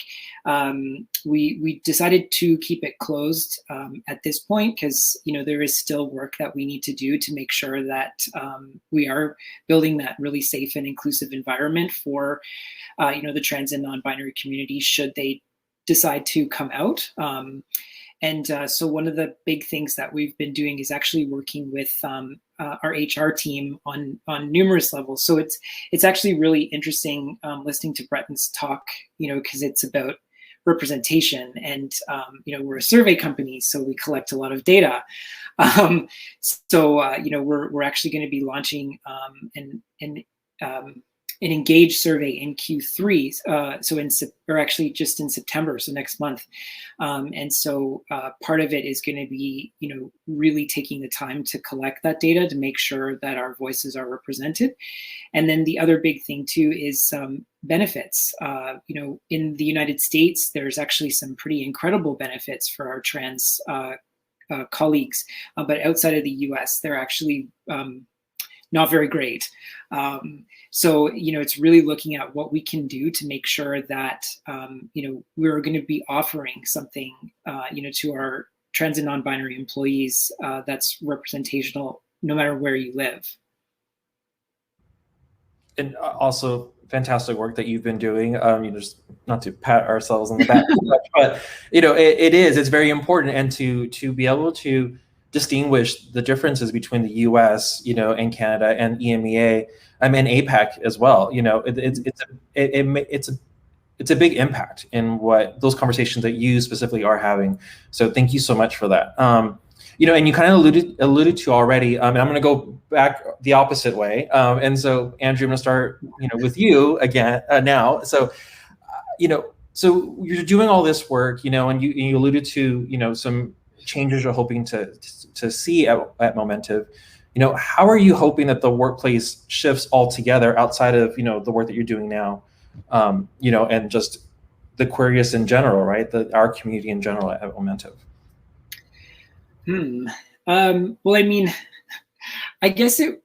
We decided to keep it closed at this point because there is still work that we need to do to make sure that we are building that really safe and inclusive environment for the trans and non-binary community should they decide to come out. And so one of the big things that we've been doing is actually working with our HR team on numerous levels. So it's actually really interesting listening to Breton's talk, because it's about representation, and we're a survey company, so we collect a lot of data. We're actually going to be launching an Engage survey in Q3, actually just in September, so next month. And so part of it is going to be, really taking the time to collect that data to make sure that our voices are represented. And then the other big thing too is benefits. In the United States, there's actually some pretty incredible benefits for our trans colleagues, but outside of the US, they're actually not very great. So, it's really looking at what we can do to make sure that, we're going to be offering something, to our trans and non-binary employees that's representational no matter where you live. And also fantastic work that you've been doing. Just not to pat ourselves on the back, but it's very important, and to be able to distinguish the differences between the U.S., and Canada and EMEA, and APAC as well. It's a big impact in what those conversations that you specifically are having. So thank you so much for that. And you kind of alluded to already. And I'm going to go back the opposite way. And so Andrew, I'm going to start with you again now. So So you're doing all this work, and you alluded to, some changes you're hoping to see at Momentive. How are you hoping that the workplace shifts altogether outside of, the work that you're doing now, and just the Queeriest in general, right? Our community in general at Momentive. Well, I mean, I guess, if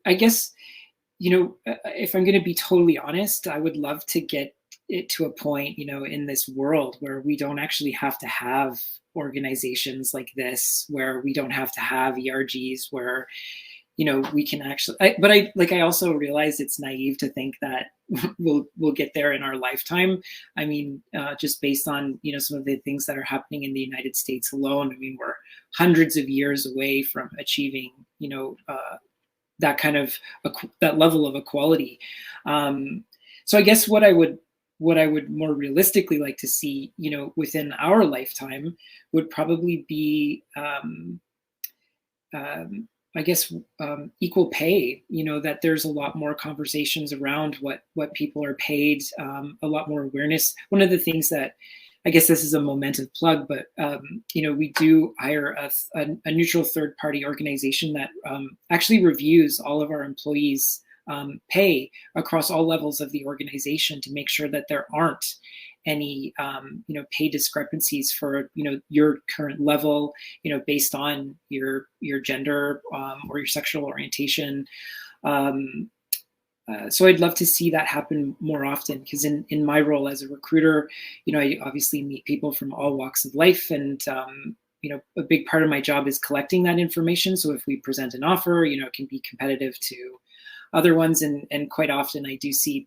I'm going to be totally honest, I would love to get it to a point, in this world where we don't actually have to have organizations like this, where we don't have to have ERGs, where, we can actually, I also realize it's naive to think that we'll get there in our lifetime. I mean, just based on, some of the things that are happening in the United States alone, I mean, we're hundreds of years away from achieving, that kind of, that level of equality. So I guess what I would more realistically like to see, within our lifetime would probably be, equal pay, that there's a lot more conversations around what people are paid, a lot more awareness. One of the things that, I guess this is a Momentive plug, but, we do hire a neutral third-party organization that actually reviews all of our employees' pay across all levels of the organization to make sure that there aren't any pay discrepancies for your current level, based on your gender or your sexual orientation. So I'd love to see that happen more often, because in my role as a recruiter, I obviously meet people from all walks of life, and a big part of my job is collecting that information. So if we present an offer, it can be competitive to other ones, and quite often I do see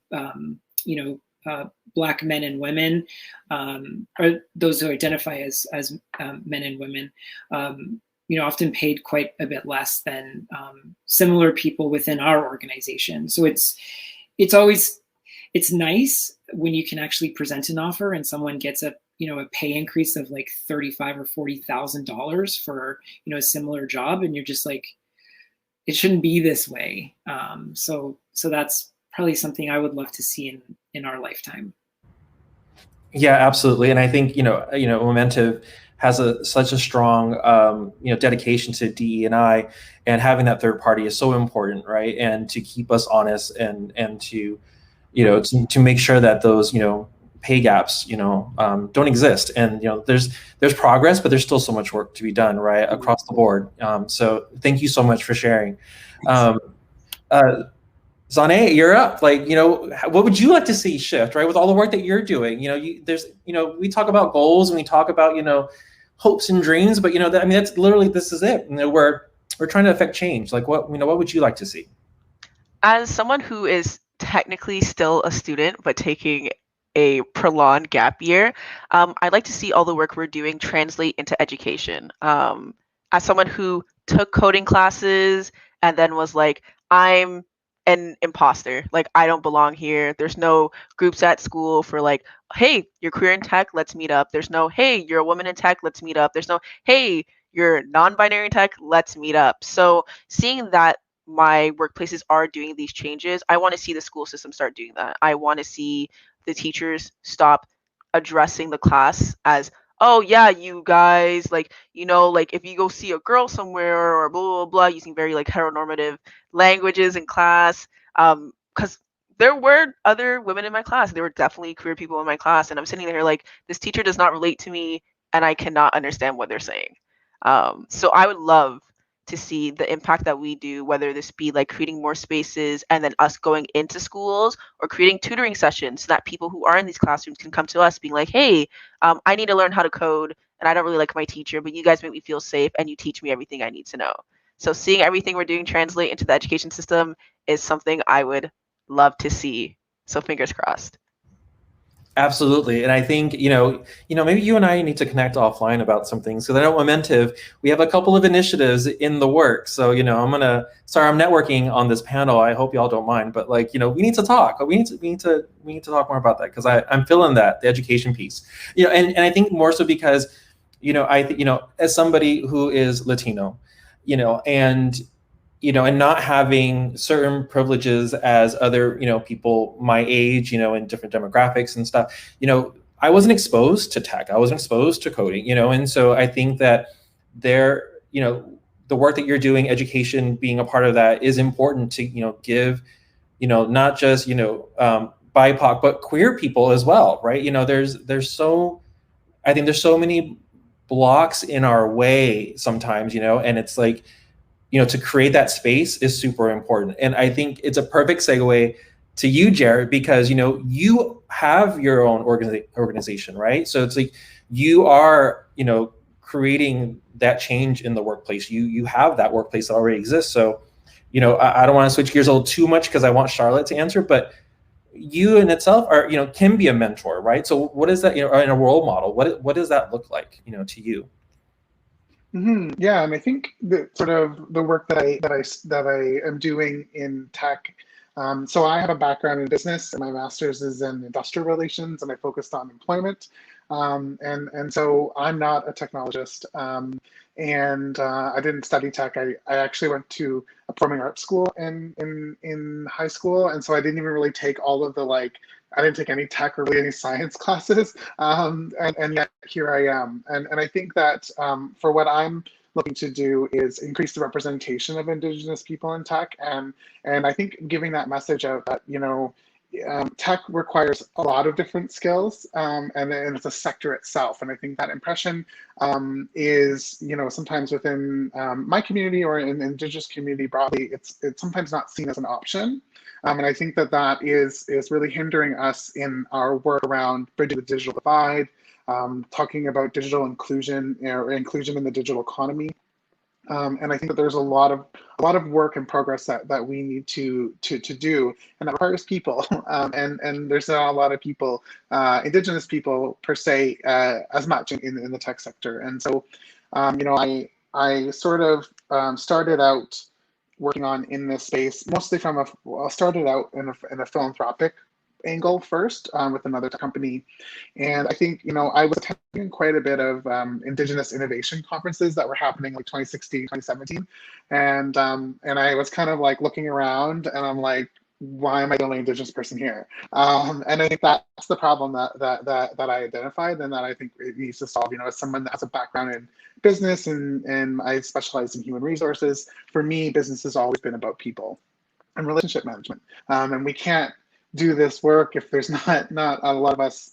Black men and women, or those who identify as men and women, often paid quite a bit less than similar people within our organization. So it's nice when you can actually present an offer and someone gets a pay increase of like $35,000 or $40,000 for a similar job, and you're just like, it shouldn't be this way. So that's probably something I would love to see in our lifetime. Yeah, absolutely. And I think, Momentive has such a strong, dedication to DE&I, and having that third party is so important, right? And to keep us honest and to, to make sure that those, pay gaps, don't exist. And, there's progress, but there's still so much work to be done, right? Across the board. So thank you so much for sharing. Zane, you're up. What would you like to see shift, right? With all the work that you're doing, we talk about goals and we talk about, hopes and dreams, but that's literally, this is it. We're trying to affect change. What would you like to see? As someone who is technically still a student, but taking a prolonged gap year, I'd like to see all the work we're doing translate into education. As someone who took coding classes and then was like, I'm an imposter, I don't belong here. There's no groups at school for hey, you're queer in tech, let's meet up. There's no, hey, you're a woman in tech, let's meet up. There's no, hey, you're non-binary in tech, let's meet up. So seeing that my workplaces are doing these changes, I want to see the school system start doing that. I want to see the teachers stop addressing the class as, oh yeah, you guys, if you go see a girl somewhere or blah, blah, blah, using very heteronormative languages in class, because there were other women in my class. There were definitely queer people in my class, and I'm sitting there this teacher does not relate to me, and I cannot understand what they're saying. So I would love to see the impact that we do, whether this be creating more spaces and then us going into schools, or creating tutoring sessions so that people who are in these classrooms can come to us being like, hey, I need to learn how to code and I don't really like my teacher, but you guys make me feel safe and you teach me everything I need to know. So seeing everything we're doing translate into the education system is something I would love to see. So fingers crossed. Absolutely. And I think, maybe you and I need to connect offline about some things. So at Momentive, we have a couple of initiatives in the works. So, I'm networking on this panel. I hope y'all don't mind, but we need to talk. We need to talk more about that, because I'm feeling that, the education piece, and I think more so because, as somebody who is Latino, and not having certain privileges as other, people my age, in different demographics and stuff, I wasn't exposed to tech. I wasn't exposed to coding, you know, and so I think that you know, the work that you're doing, education being a part of that is important to, you know, give, you know, not just, you know, BIPOC, but queer people as well, right? You know, I think there's so many blocks in our way sometimes, you know, and it's like, you know, to create that space is super important. And I think it's a perfect segue to you, Jared, because, you know, you have your own organization, right? So it's like you are, you know, creating that change in the workplace. You have that workplace that already exists. So, you know, I don't want to switch gears a little too much because I want Charlotte to answer, but you in itself are, you know, can be a mentor, right? So what is that, you know, in a role model, what does that look like, you know, to you? Yeah, and I think the sort of the work that I am doing in tech. So I have a background in business, and my master's is in industrial relations, and I focused on employment. And so I'm not a technologist, and I didn't study tech. I actually went to a performing arts school in high school, and so I didn't even really take all of the I didn't take any tech or really any science classes, and yet here I am. And I think that for what I'm looking to do is increase the representation of Indigenous people in tech, and I think giving that message out that, you know, tech requires a lot of different skills, and it's a sector itself. And I think that impression is, you know, sometimes within my community or in the Indigenous community broadly, it's sometimes not seen as an option. And I think that is really hindering us in our work around bridging the digital divide, talking about digital inclusion or inclusion in the digital economy. And I think that there's a lot of work in progress that we need to do, and that requires people. And there's not a lot of people, Indigenous people per se, as much in the tech sector. And so, you know, I sort of started out working in this space mostly I started out in a philanthropic angle first, with another company. And I think, you know, I was attending quite a bit of Indigenous innovation conferences that were happening like 2016, 2017. And I was kind of like looking around, and I'm like, why am I the only Indigenous person here? And I think that's the problem that I identified, and that I think it needs to solve. You know, as someone that has a background in business and I specialize in human resources, for me, business has always been about people and relationship management. And we can't do this work if there's not a lot of us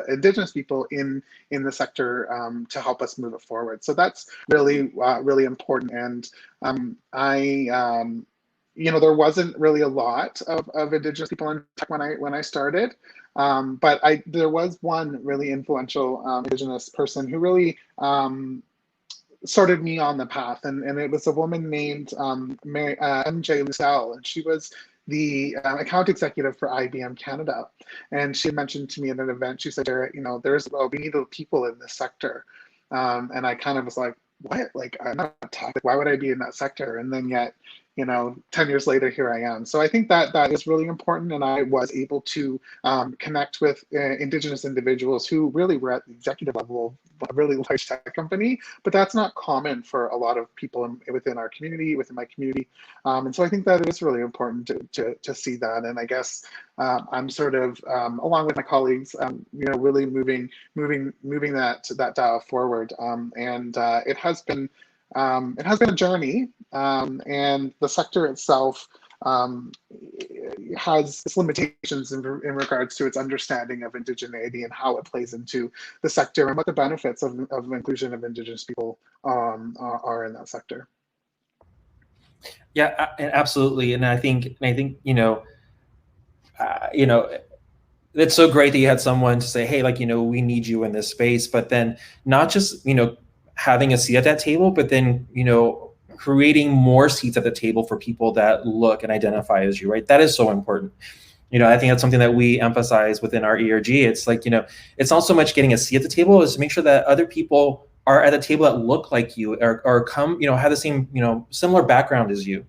Indigenous people in the sector to help us move it forward. So that's really really important. And you know, there wasn't really a lot of Indigenous people in tech when I started, but there was one really influential Indigenous person who really started me on the path, and it was a woman named MJ Lucelle, and she was the account executive for IBM Canada. And she mentioned to me at an event, she said, Jared, you know, we need people in this sector. And I kind of was like, what? Like, I'm not tech. Why would I be in that sector? And then yet, you know, 10 years later, here I am. So I think that is really important. And I was able to connect with Indigenous individuals who really were at the executive level of a really large tech company, but that's not common for a lot of people within our community, within my community. And so I think that it is really important to see that. And I guess I'm sort of, along with my colleagues, you know, really moving that dial forward. And it has been a journey, and the sector itself has its limitations in regards to its understanding of indigeneity and how it plays into the sector and what the benefits of inclusion of Indigenous people are in that sector. Yeah, absolutely. And I think you know, it's so great that you had someone to say, hey, like, you know, we need you in this space, but then not just, you know, having a seat at that table, but then, you know, creating more seats at the table for people that look and identify as you, right? That is so important. You know, I think that's something that we emphasize within our ERG. It's like, you know, it's not so much getting a seat at the table, is to make sure that other people are at the table that look like you or come, you know, have the same, you know, similar background as you.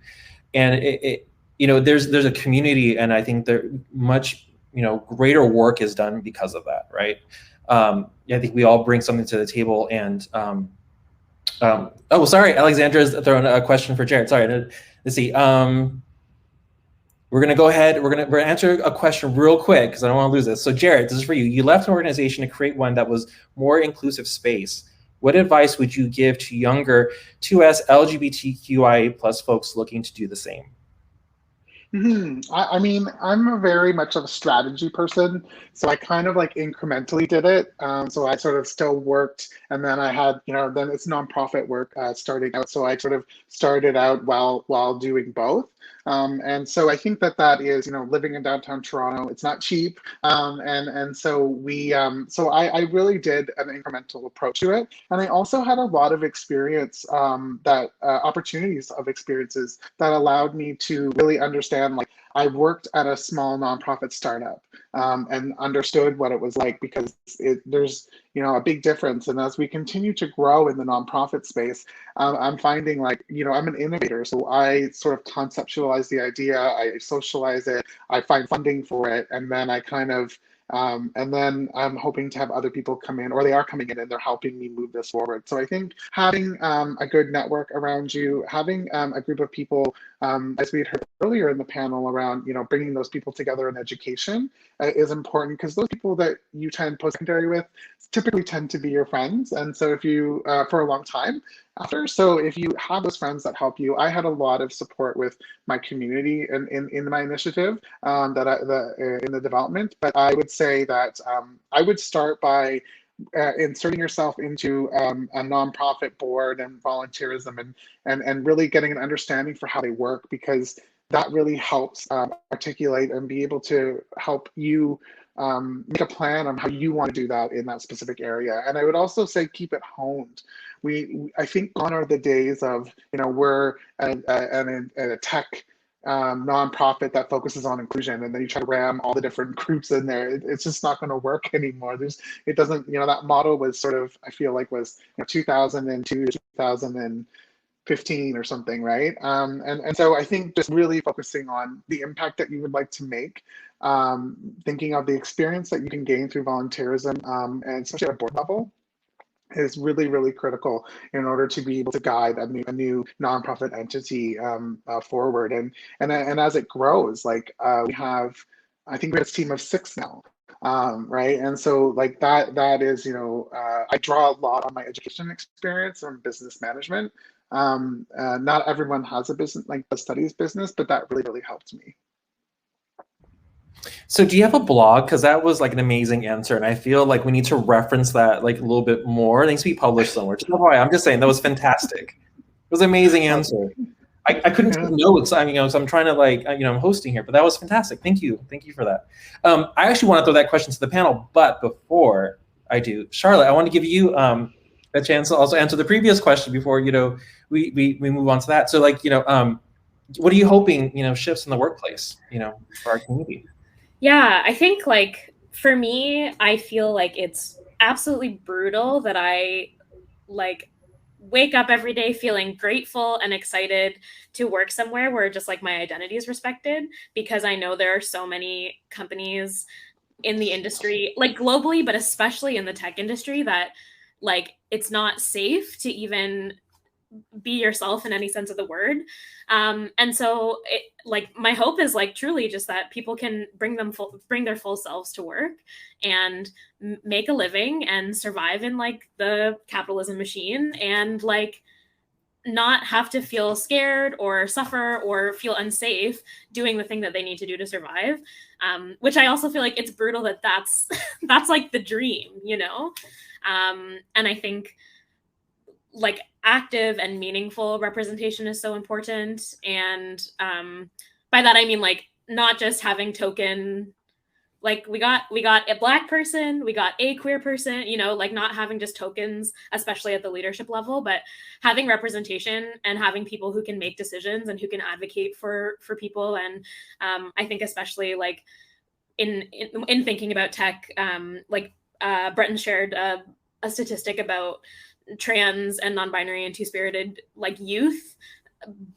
And it you know, there's a community, and I think there much, you know, greater work is done because of that, right? I think we all bring something to the table. And oh, sorry, Alexandra's throwing a question for Jared. Sorry, let's see. We're gonna go ahead. We're gonna answer a question real quick because I don't want to lose this. So, Jared, this is for you. You left an organization to create one that was more inclusive space. What advice would you give to younger 2S LGBTQIA plus folks looking to do the same? I mean, I'm a very much of a strategy person, so I kind of like incrementally did it. So I sort of still worked, and then I had, then it's nonprofit work starting out. So I sort of started out while doing both. And so I think that is, living in downtown Toronto, it's not cheap. And so I really did an incremental approach to it. And I also had a lot of experience opportunities of experiences that allowed me to really understand, like, I worked at a small nonprofit startup and understood what it was like, because there's a big difference. And as we continue to grow in the nonprofit space, I'm finding, like, I'm an innovator. So I sort of conceptualize the idea, I socialize it, I find funding for it, and then I kind of and then I'm hoping to have other people come in, or they are coming in and they're helping me move this forward. So I think having a good network around you, having a group of people, as we had heard earlier in the panel around, bringing those people together in education is important, because those people that you attend post-secondary with typically tend to be your friends. And so if you, for a long time after, so if you have those friends that help you, I had a lot of support with my community in my initiative in the development. But I would say that I would start by inserting yourself into a nonprofit board and volunteerism, and really getting an understanding for how they work, because that really helps articulate and be able to help you make a plan on how you want to do that in that specific area. And I would also say keep it honed. I think gone are the days of, we're a tech nonprofit that focuses on inclusion, and then you try to ram all the different groups in there. It's just not going to work anymore. It doesn't, that model was sort of, I feel like, was 2002 to 2015 or something, right? And so I think just really focusing on the impact that you would like to make, thinking of the experience that you can gain through volunteerism, and especially at a board level, is really, really critical in order to be able to guide a new nonprofit entity forward. And as it grows, like I think we have a team of 6 now. Right, and so like that is, I draw a lot on my education experience from business management. Not everyone has a business, like a studies business, but that really, really helped me. So do you have a blog? Because that was like an amazing answer, and I feel like we need to reference that like a little bit more. It needs to be published somewhere. I'm just saying that was fantastic. It was an amazing answer. I couldn't take notes. So I'm trying to I'm hosting here, but that was fantastic. Thank you for that. I actually want to throw that question to the panel, but before I do, Charlotte, I want to give you a chance to also answer the previous question before we move on to that. So what are you hoping shifts in the workplace for our community? Yeah, I think for me, I feel like it's absolutely brutal that I wake up every day feeling grateful and excited to work somewhere where just my identity is respected, because I know there are so many companies in the industry, globally, but especially in the tech industry, that it's not safe to even be yourself in any sense of the word. And so my hope is truly just that people can bring their full selves to work and make a living and survive in the capitalism machine, and not have to feel scared or suffer or feel unsafe doing the thing that they need to do to survive. Which I also feel it's brutal that's the dream, and I think active and meaningful representation is so important. And by that I mean not just having token, we got a Black person, we got a queer person, not having just tokens, especially at the leadership level, but having representation and having people who can make decisions and who can advocate for people. And I think especially in thinking about tech, Breton shared a statistic about trans and non-binary and two-spirited youth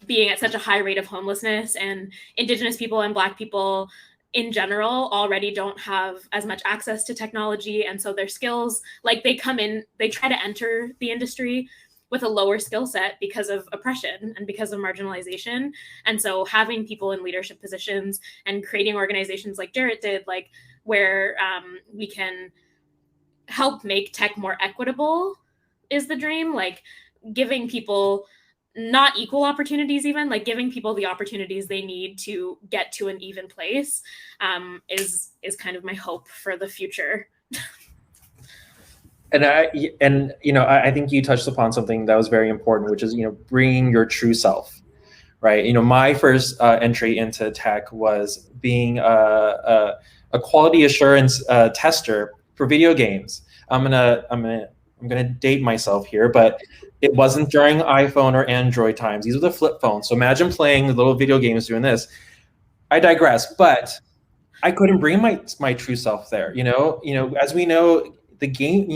being at such a high rate of homelessness, and Indigenous people and Black people in general already don't have as much access to technology. And so their skills, they come in, they try to enter the industry with a lower skill set because of oppression and because of marginalization. And so having people in leadership positions and creating organizations like Jarrett did, like where we can help make tech more equitable is the dream. Like giving people not equal opportunities, even like giving people the opportunities they need to get to an even place is kind of my hope for the future. And I think you touched upon something that was very important, which is, bringing your true self, right? My first entry into tech was being a quality assurance tester for video games. I'm gonna date myself here, but it wasn't during iPhone or Android times. These were the flip phones. So imagine playing little video games doing this. I digress, but I couldn't bring my true self there. As we know, the game,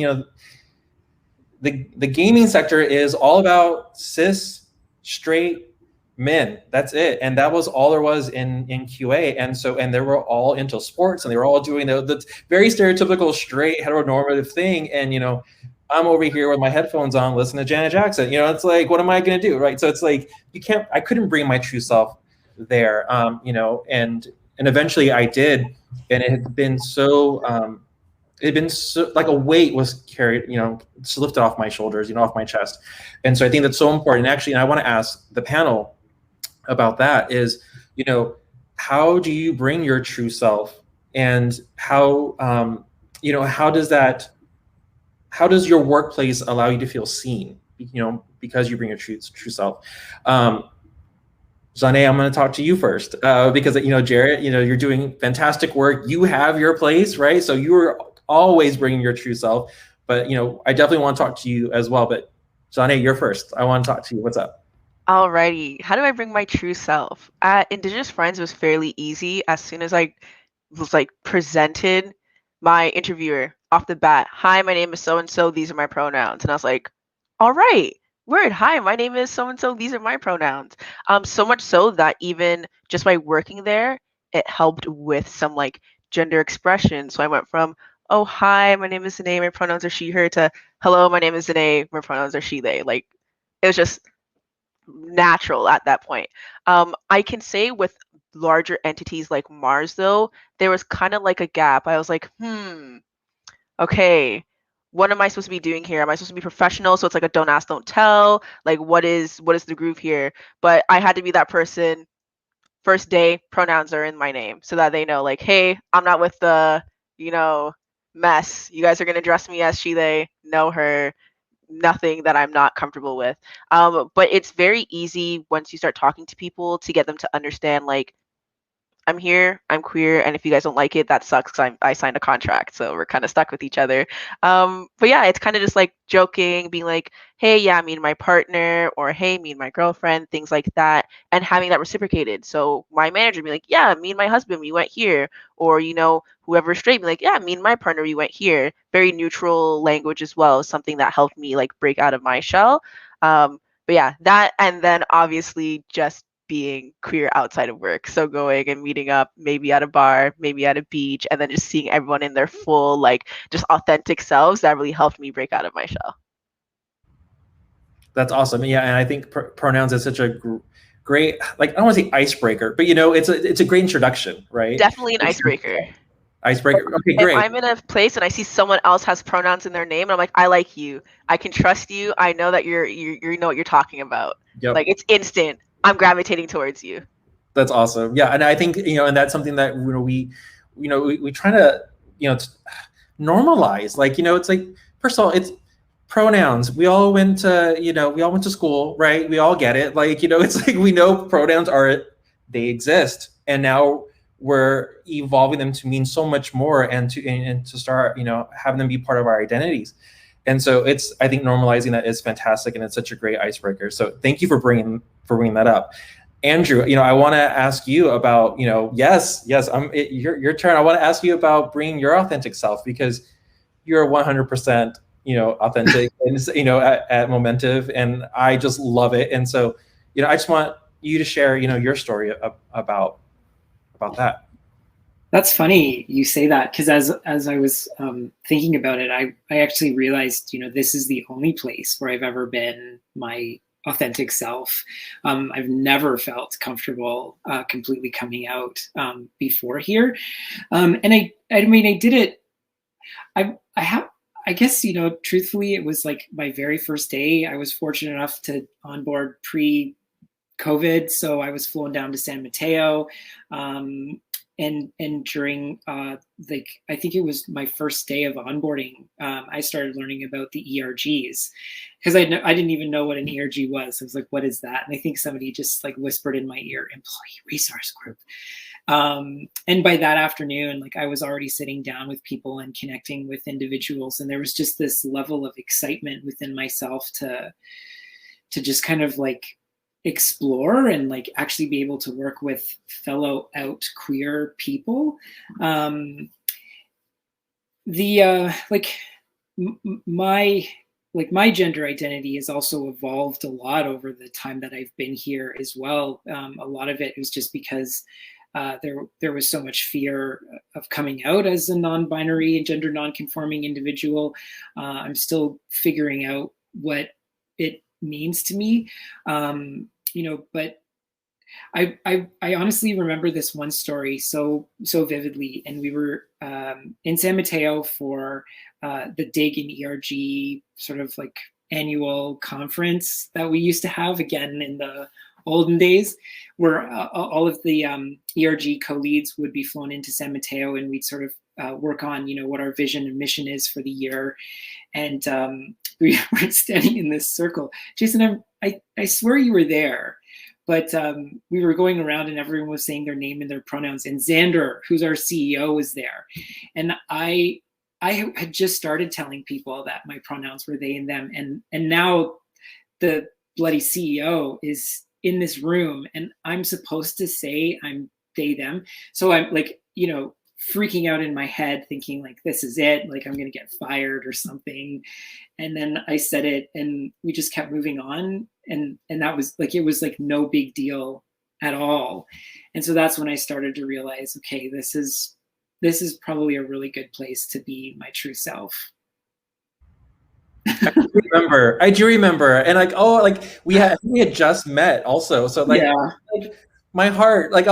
the gaming sector is all about cis, straight men. That's it. And that was all there was in QA. And they were all into sports, and they were all doing the very stereotypical straight heteronormative thing. And, I'm over here with my headphones on, listening to Janet Jackson. It's like, what am I going to do, right? So it's like, I couldn't bring my true self there, and eventually I did. And it had been so, like a weight was carried, just lifted off my shoulders, off my chest. And so I think that's so important. Actually, and I want to ask the panel about that is, how do you bring your true self, and how does your workplace allow you to feel seen, because you bring your true self? Zane, I'm going to talk to you first, because, Jarrett, you're doing fantastic work. You have your place, right? So you're always bringing your true self, but, I definitely want to talk to you as well. But Zane, you're first. I want to talk to you. What's up? Alrighty. How do I bring my true self? At Indigenous Friends, it was fairly easy. As soon as I was presented, my interviewer off the bat, "Hi, my name is so-and-so, these are my pronouns." And I was like, all right, word, hi, my name is so-and-so, these are my pronouns. So much so that even just by working there, it helped with some gender expression. So I went from, oh, hi, my name is Zane, my pronouns are she, her, to hello, my name is Zane, my pronouns are she, they. It was just natural at that point. I can say with larger entities like Mars, though, there was kind of a gap. I was like, okay, what am I supposed to be doing here? Am I supposed to be professional? So it's a don't ask, don't tell. What is the groove here? But I had to be that person. First day, pronouns are in my name so that they know, hey, I'm not with the, mess. You guys are going to address me as she, they, know her. Nothing that I'm not comfortable with. But it's very easy once you start talking to people to get them to understand, I'm here, I'm queer, and if you guys don't like it, that sucks because I signed a contract, so we're kind of stuck with each other. But yeah, it's kind of just joking, being hey, yeah, me and my partner, or hey, me and my girlfriend, things like that, and having that reciprocated. So my manager be yeah, me and my husband, we went here, or whoever's straight, be yeah, me and my partner, we went here. Very neutral language as well, something that helped me break out of my shell. But yeah, that, and then obviously just being queer outside of work. So going and meeting up, maybe at a bar, maybe at a beach, and then just seeing everyone in their full, just authentic selves, that really helped me break out of my shell. That's awesome. Yeah, and I think pronouns is such a great, I don't want to say icebreaker, but it's a great introduction, right? Definitely an icebreaker. Icebreaker. Okay, great. If I'm in a place and I see someone else has pronouns in their name, and I'm I like you. I can trust you. I know that you know what you're talking about. Yep. It's instant. I'm gravitating towards you. That's awesome. Yeah, and I think and that's something that we try to normalize. It's first of all, it's pronouns. We all went to school, right? We all get it. It's we know pronouns they exist, and now we're evolving them to mean so much more, and to start having them be part of our identities. And so I think normalizing that is fantastic, and it's such a great icebreaker. So thank you for bringing that up. Andrew, I want to ask you about, yes, your turn. I want to ask you about bringing your authentic self, because you're 100%, authentic and, at Momentive, and I just love it. And so, I just want you to share, your story about that. That's funny you say that, because as I was thinking about it, I actually realized, this is the only place where I've ever been my authentic self. I've never felt comfortable completely coming out before here, and I mean I did it. I have. I guess, truthfully, it was like my very first day. I was fortunate enough to onboard pre-COVID, so I was flown down to San Mateo. And during like, I think it was my first day of onboarding, I started learning about the ERGs, because I didn't even know what an ERG was. I was like, what is that? And I think somebody just like whispered in my ear, employee resource group. And by that afternoon, like, I was already sitting down with people and connecting with individuals, and there was just this level of excitement within myself to just kind of like explore and like actually be able to work with fellow out queer people. My gender identity has also evolved a lot over the time that I've been here as well. A lot of it was just because there was so much fear of coming out as a non-binary and gender non-conforming individual. I'm still figuring out what it means to me, but I honestly remember this one story so vividly. And we were in San Mateo for the DIG and ERG sort of like annual conference that we used to have again in the olden days, where all of the ERG co-leads would be flown into San Mateo, and we'd sort of work on, what our vision and mission is for the year. And we were standing in this circle. Jason, I swear you were there, but we were going around and everyone was saying their name and their pronouns. And Xander, who's our CEO, was there. And I had just started telling people that my pronouns were they and them. And now the bloody CEO is in this room, and I'm supposed to say I'm they, them. So I'm like, freaking out in my head, thinking like, this is it, like I'm gonna get fired or something. And then I said it, and we just kept moving on, and that was like, it was like no big deal at all. And so that's when I started to realize, okay, this is probably a really good place to be my true self. I do remember, and like, we had just met also, so like, yeah. Like my heart, like,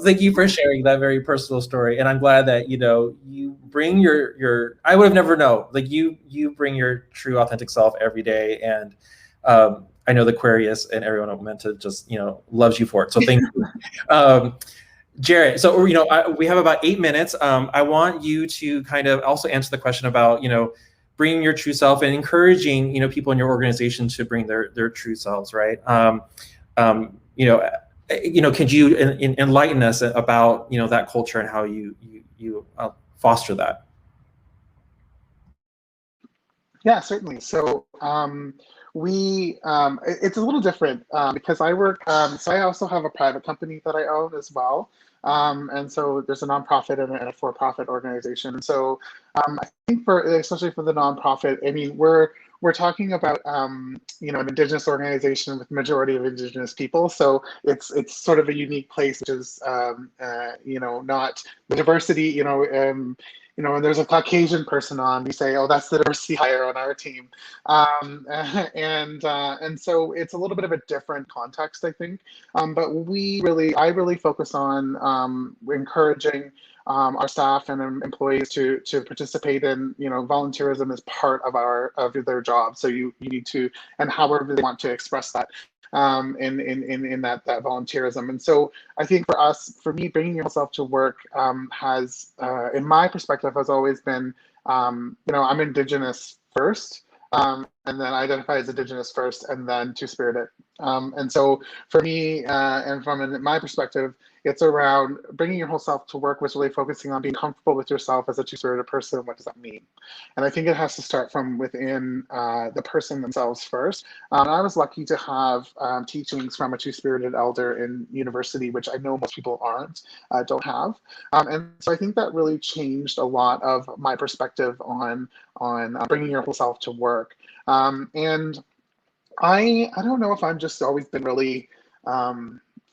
thank you for sharing that very personal story, and I'm glad that you bring your I would have never known, like you bring your true authentic self every day, and I know the Aquarius and everyone at Momenta just loves you for it, so thank you. Jarrett, so we have about 8 minutes. I want you to kind of also answer the question about bringing your true self and encouraging people in your organization to bring their true selves, right? Could you enlighten us about that culture and how you foster that? Yeah, certainly. So it's a little different because I work, so I also have a private company that I own as well. And so there's a nonprofit and a for-profit organization. So I think especially for the nonprofit, I mean, we're talking about an Indigenous organization with majority of Indigenous people. So it's sort of a unique place, which is not the diversity, when there's a Caucasian person on, we say, oh, that's the diversity hire on our team. And so it's a little bit of a different context, I think. But I really focus on encouraging our staff and employees to participate in, volunteerism as part of their job. So you need to, and however they want to express that. In that volunteerism. And so I think for me, bringing yourself to work has, in my perspective, has always been, I'm Indigenous first, and then identify as Indigenous first, and then Two-Spirited. And so for me, and from my perspective, it's around bringing your whole self to work, was really focusing on being comfortable with yourself as a Two-Spirited person. What does that mean? And I think it has to start from within the person themselves first. I was lucky to have teachings from a Two-Spirited elder in university, which I know most people don't have. And so I think that really changed a lot of my perspective on bringing your whole self to work. And I don't know if I've just always been really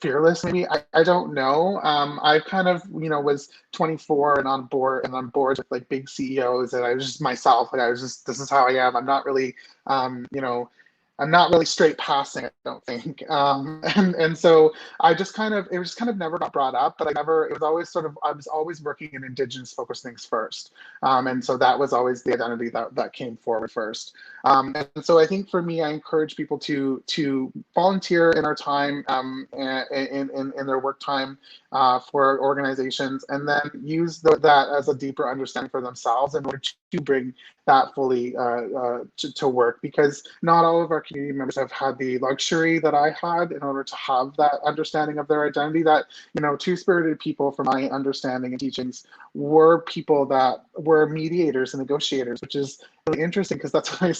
fearless, maybe. I don't know. I kind of, was 24 and on boards with like big CEOs, and I was just myself. Like I was just, this is how I am. I'm not really, I'm not really straight passing, I don't think. And so it just kind of never got brought up, but I was always working in Indigenous focused things first. And so that was always the identity that came forward first. And so I think for me, I encourage people to volunteer in our time, in their work time for organizations, and then use that as a deeper understanding for themselves in order to bring that fully to work, because not all of our community members have had the luxury that I had in order to have that understanding of their identity. That, Two-Spirited people, from my understanding and teachings, were people that were mediators and negotiators, which is really interesting because that's what I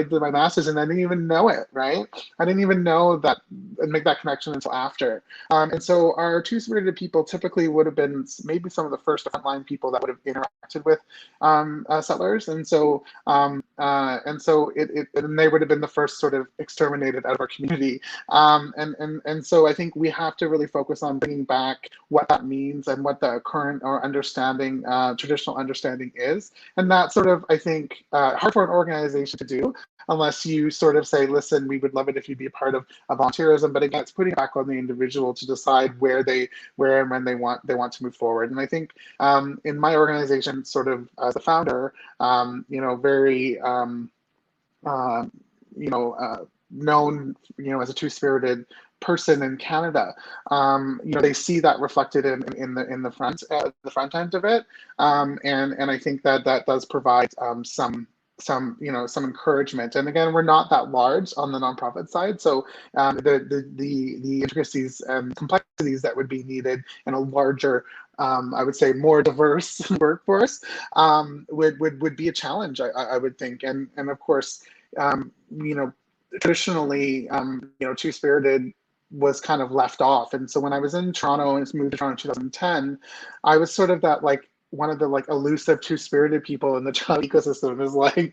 did my master's, and I didn't even know it, right? I didn't even know that and make that connection until after. And so our Two-Spirited people typically would have been maybe some of the first frontline people that would have interacted with settlers, and so they would have been the first sort of exterminated out of our community. And so I think we have to really focus on bringing back what that means and what the current or understanding, traditional understanding is. And that's sort of, I think, hard for an organization to do, unless you sort of say, listen, we would love it if you'd be a part of volunteerism. But again, it's putting it back on the individual to decide where and when they want to move forward. And I think in my organization, sort of as a founder, very known, as a Two-Spirited person in Canada, they see that reflected in the front end of it, and I think that does provide some encouragement. And again, we're not that large on the nonprofit side, so the intricacies and complexities that would be needed in a larger, I would say, more diverse workforce would be a challenge, I would think. And of course, traditionally, Two-Spirited was kind of left off. And so when I was in Toronto and moved to Toronto in 2010, I was sort of that one of the elusive Two-Spirited people in the child ecosystem. Is they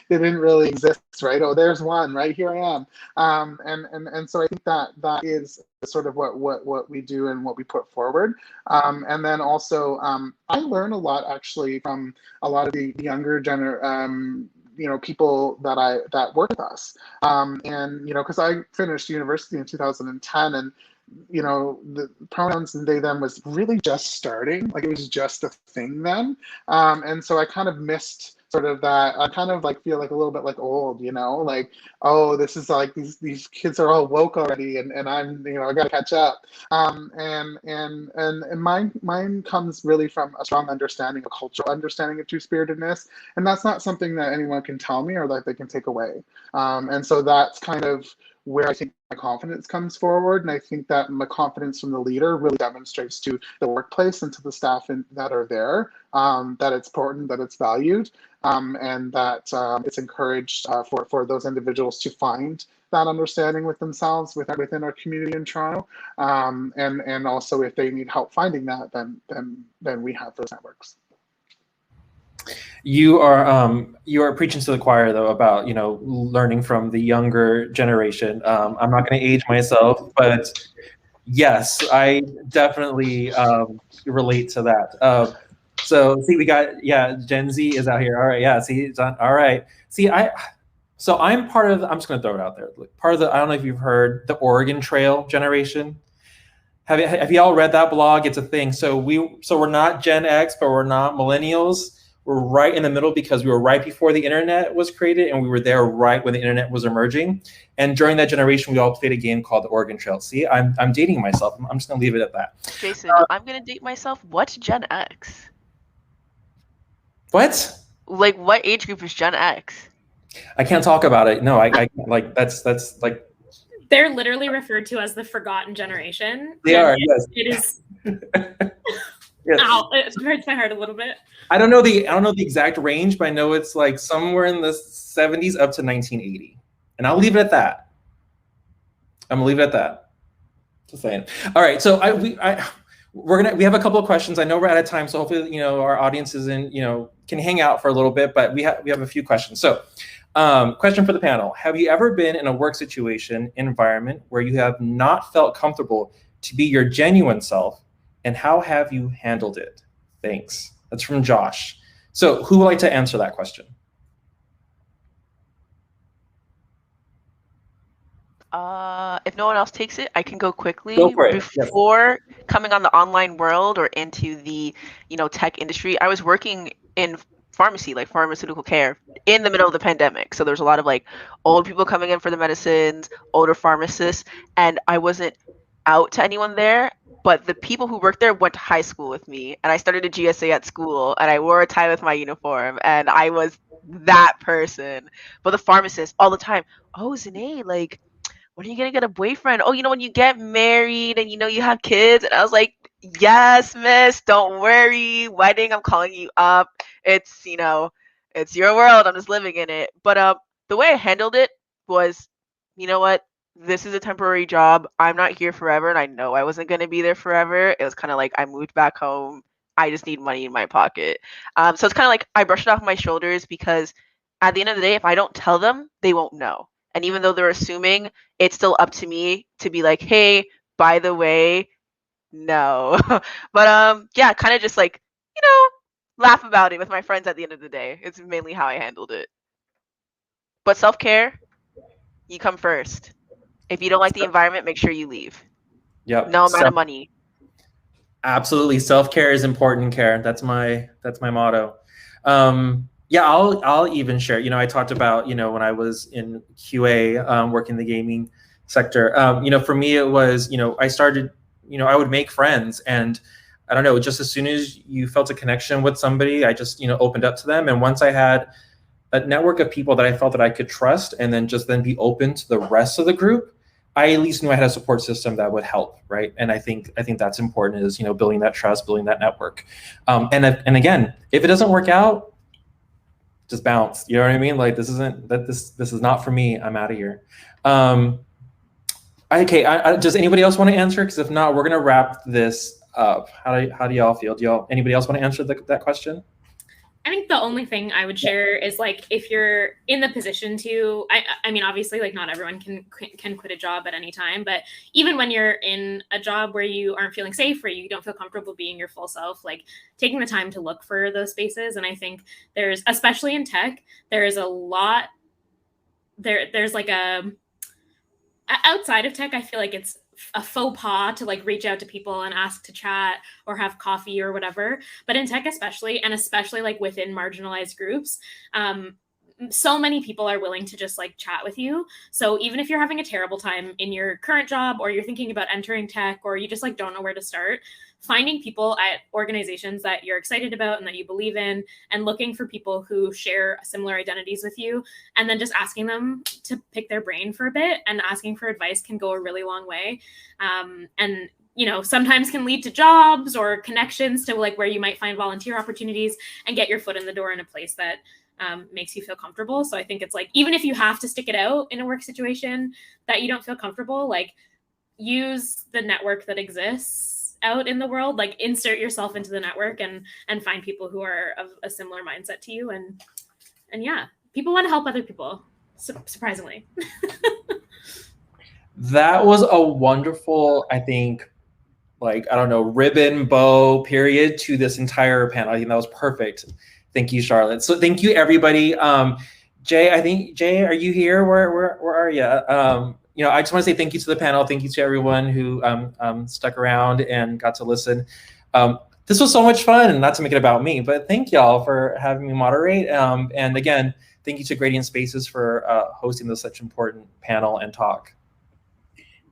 didn't really exist, right? Oh, there's one, right here I am. And so I think that is sort of what we do and what we put forward. And then also I learn a lot actually from a lot of the younger people that work with us. And because I finished university in 2010, and the pronouns and they them was really just starting, it was just a thing then. And so I kind of missed sort of that. I kind of feel a little bit old, oh, this is these kids are all woke already, and I'm I gotta catch up. And mine comes really from a strong understanding, a cultural understanding of Two-Spiritedness, and that's not something that anyone can tell me or that they can take away. And so that's kind of where I think my confidence comes forward. And I think that my confidence from the leader really demonstrates to the workplace and to the staff that are there, that it's important, that it's valued, and that it's encouraged for those individuals to find that understanding with themselves within our community in Toronto. And also if they need help finding that, then we have those networks. You are preaching to the choir though about learning from the younger generation. I'm not going to age myself, but yes, I definitely relate to that. So see, we got Gen Z is out here. All right, see, it's on. All right, see, I'm part of. I'm just going to throw it out there. Part of the. I don't know if you've heard the Oregon Trail generation. Have you all read that blog? It's a thing. So we're not Gen X, but we're not millennials. We're right in the middle because we were right before the internet was created, and we were there right when the internet was emerging. And during that generation, we all played a game called the Oregon Trail. See, I'm dating myself. I'm just gonna leave it at that. Jason, I'm gonna date myself. What's Gen X? What? What age group is Gen X? I can't talk about it. No, I that's like. They're literally referred to as the forgotten generation. They are. Yes. It is. Yes. Ow, it hurts my heart a little bit. I don't know the exact range, but I know it's somewhere in the 70s up to 1980, and I'll leave it at that. I'm gonna leave it at that. Just saying. All right, so we have a couple of questions. I know we're out of time, so hopefully, our audience can hang out for a little bit, but we have a few questions. So, question for the panel: have you ever been in a work situation environment where you have not felt comfortable to be your genuine self, and how have you handled it? Thanks. That's from Josh. So, who would like to answer that question? If no one else takes it, I can go quickly. Go for it. Before coming on the online world or into the, tech industry, I was working in pharmacy, like pharmaceutical care, in the middle of the pandemic. So there's a lot of like old people coming in for the medicines, older pharmacists, and I wasn't out to anyone there. But the people who worked there went to high school with me, and I started a GSA at school, and I wore a tie with my uniform, and I was that person. But the pharmacist all the time, oh, Zane, like, when are you gonna get a boyfriend? Oh, when you get married and you have kids. And I was like, yes, miss, don't worry. Wedding, I'm calling you up. It's, it's your world. I'm just living in it. But the way I handled it was, you know what? This is a temporary job. I'm not here forever, and I know I wasn't gonna be there forever. It was kind of like I moved back home. I just need money in my pocket. So it's kind of like I brushed it off my shoulders, because at the end of the day, if I don't tell them, they won't know. And even though they're assuming, it's still up to me to be like, hey, by the way, no. But yeah, kind of just like, laugh about it with my friends at the end of the day. It's mainly how I handled it. But self-care, you come first. If you don't like the environment, make sure you leave. Yep. No amount of money. Absolutely. Self-care is important, Karen. That's my motto. Yeah, I'll even share. I talked about, when I was in QA, working in the gaming sector. For me, it was, I started, I would make friends, and I don't know, just as soon as you felt a connection with somebody, I just, opened up to them. And once I had a network of people that I felt that I could trust, and then be open to the rest of the group, I at least knew I had a support system that would help, right? And I think that's important, is building that trust, building that network. And again, if it doesn't work out, just bounce. You know what I mean? Like, this is not for me. I'm out of here. Okay. Does anybody else want to answer? Because if not, we're gonna wrap this up. How do y'all feel? Anybody else want to answer that question? I think the only thing I would share is, like, if you're in the position to, I mean, obviously, like, not everyone can quit a job at any time, but even when you're in a job where you aren't feeling safe, or you don't feel comfortable being your full self, like, taking the time to look for those spaces. And I think there's, especially in tech, there's a lot there's like outside of tech, I feel like it's a faux pas to like reach out to people and ask to chat or have coffee or whatever. But in tech especially like within marginalized groups, so many people are willing to just like chat with you. So even if you're having a terrible time in your current job, or you're thinking about entering tech, or you just like don't know where to start, finding people at organizations that you're excited about and that you believe in, and looking for people who share similar identities with you, and then just asking them to pick their brain for a bit, and asking for advice can go a really long way. And sometimes can lead to jobs or connections to like where you might find volunteer opportunities and get your foot in the door in a place that makes you feel comfortable. So I think it's like, even if you have to stick it out in a work situation that you don't feel comfortable, like, use the network that exists out in the world, like insert yourself into the network and find people who are of a similar mindset to you. And yeah, people want to help other people, surprisingly. That was a wonderful, I think, like, I don't know, ribbon bow period to this entire panel. I think that was perfect. Thank you, Charlotte. So thank you, everybody. Jay, are you here? Where are you? I just want to say thank you to the panel. Thank you to everyone who stuck around and got to listen. This was so much fun, not to make it about me, but thank y'all for having me moderate. And again, thank you to Gradient Spaces for hosting this such important panel and talk.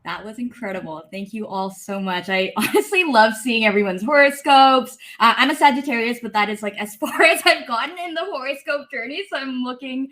That was incredible. Thank you all so much. I honestly love seeing everyone's horoscopes. I'm a Sagittarius, but that is like as far as I've gotten in the horoscope journey. So I'm looking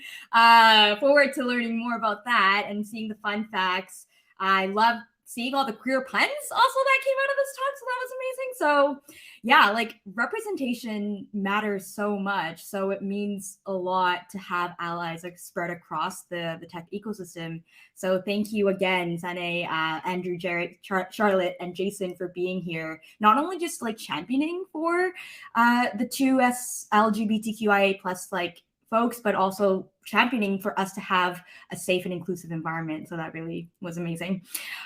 forward to learning more about that and seeing the fun facts. I love seeing all the queer puns also that came out of this talk. So that was amazing. So yeah, like representation matters so much. So it means a lot to have allies like spread across the tech ecosystem. So thank you again, Sane, Andrew, Jarrett, Charlotte, and Jason for being here. Not only just like championing for the 2S LGBTQIA plus like folks, but also championing for us to have a safe and inclusive environment. So that really was amazing.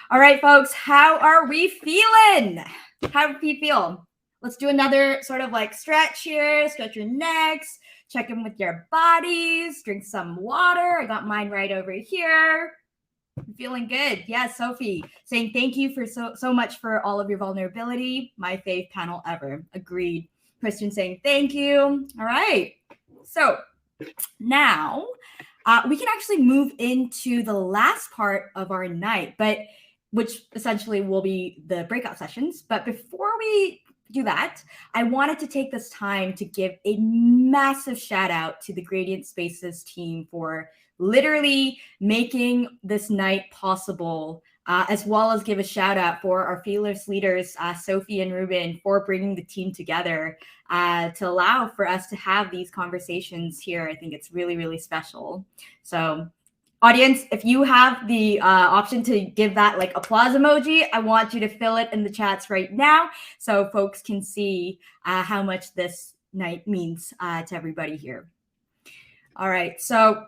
All right, folks, how are we feeling? How do we feel? Let's do another sort of like stretch here. Stretch your necks, check in with your bodies, drink some water. I got mine right over here. I'm feeling good. Yeah, Sophie saying thank you for so much for all of your vulnerability. My fave panel ever. Agreed. Christian saying thank you. All right. So now we can actually move into the last part of our night, but which essentially will be the breakout sessions. But before we do that, I wanted to take this time to give a massive shout out to the Gradient Spaces team for literally making this night possible, as well as give a shout out for our fearless leaders, Sophie and Ruben, for bringing the team together to allow for us to have these conversations here. I think it's really, really special. So audience, if you have the option to give that like applause emoji, I want you to fill it in the chats right now so folks can see how much this night means to everybody here. All right, so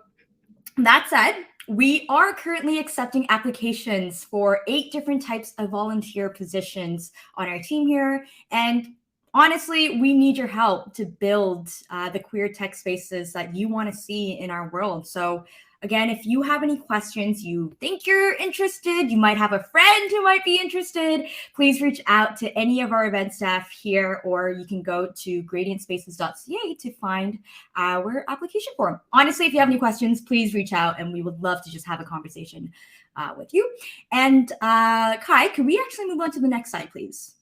that said, we are currently accepting applications for 8 different types of volunteer positions on our team here. And honestly, we need your help to build the queer tech spaces that you want to see in our world. So again, if you have any questions, you think you're interested, you might have a friend who might be interested, please reach out to any of our event staff here, or you can go to gradientspaces.ca to find our application form. Honestly, if you have any questions, please reach out and we would love to just have a conversation with you. And Kai, can we actually move on to the next slide, please?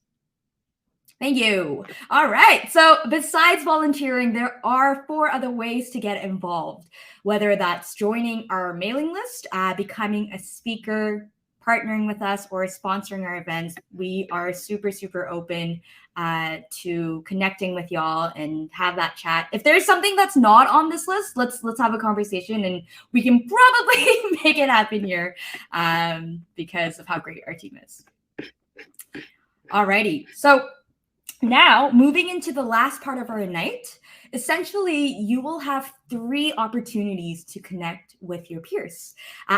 Thank you. All right. So besides volunteering, there are 4 other ways to get involved, whether that's joining our mailing list, becoming a speaker, partnering with us, or sponsoring our events. We are super, super open to connecting with y'all and have that chat. If there's something that's not on this list, let's have a conversation and we can probably make it happen here because of how great our team is. Alrighty. So now, moving into the last part of our night, essentially, you will have 3 opportunities to connect with your peers.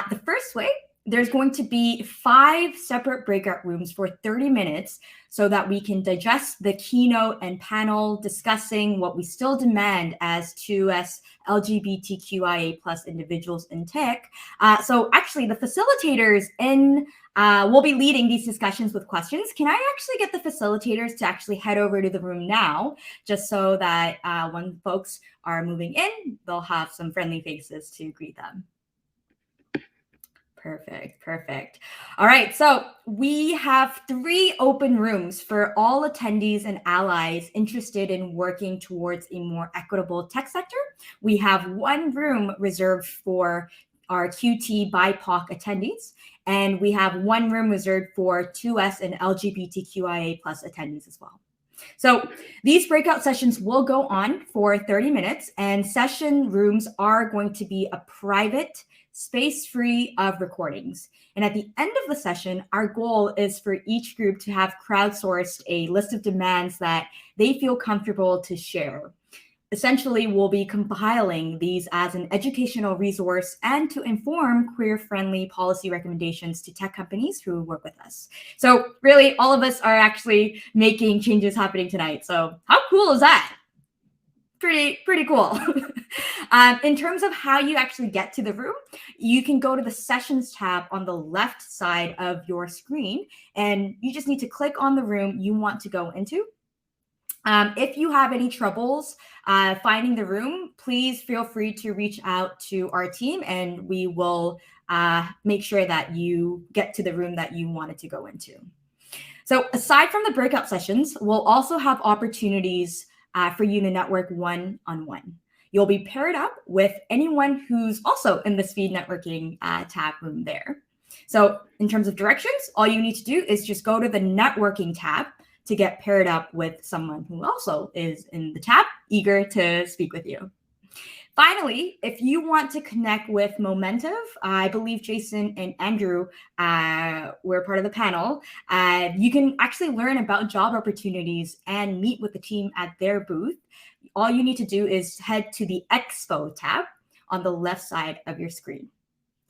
The first way, there's going to be 5 separate breakout rooms for 30 minutes so that we can digest the keynote and panel discussing what we still demand as 2S LGBTQIA plus individuals in tech. So actually, the facilitators will be leading these discussions with questions. Can I actually get the facilitators to actually head over to the room now, just so that when folks are moving in, they'll have some friendly faces to greet them. Perfect. All right, so we have 3 open rooms for all attendees and allies interested in working towards a more equitable tech sector. We have 1 room reserved for our QT BIPOC attendees, and we have 1 room reserved for 2S and LGBTQIA plus attendees as well. So these breakout sessions will go on for 30 minutes, and session rooms are going to be a private space free of recordings. And at the end of the session, our goal is for each group to have crowdsourced a list of demands that they feel comfortable to share. Essentially, we'll be compiling these as an educational resource and to inform queer-friendly policy recommendations to tech companies who work with us. So really, all of us are actually making changes happening tonight. So how cool is that? Pretty cool. In terms of how you actually get to the room, you can go to the Sessions tab on the left side of your screen, and you just need to click on the room you want to go into. If you have any troubles finding the room, please feel free to reach out to our team, and we will make sure that you get to the room that you wanted to go into. So aside from the breakout sessions, we'll also have opportunities for you to network one-on-one. You'll be paired up with anyone who's also in the speed networking tab room there. So in terms of directions, all you need to do is just go to the networking tab to get paired up with someone who also is in the tab, eager to speak with you. Finally, if you want to connect with Momentive, I believe Jason and Andrew were part of the panel. You can actually learn about job opportunities and meet with the team at their booth. All you need to do is head to the Expo tab on the left side of your screen.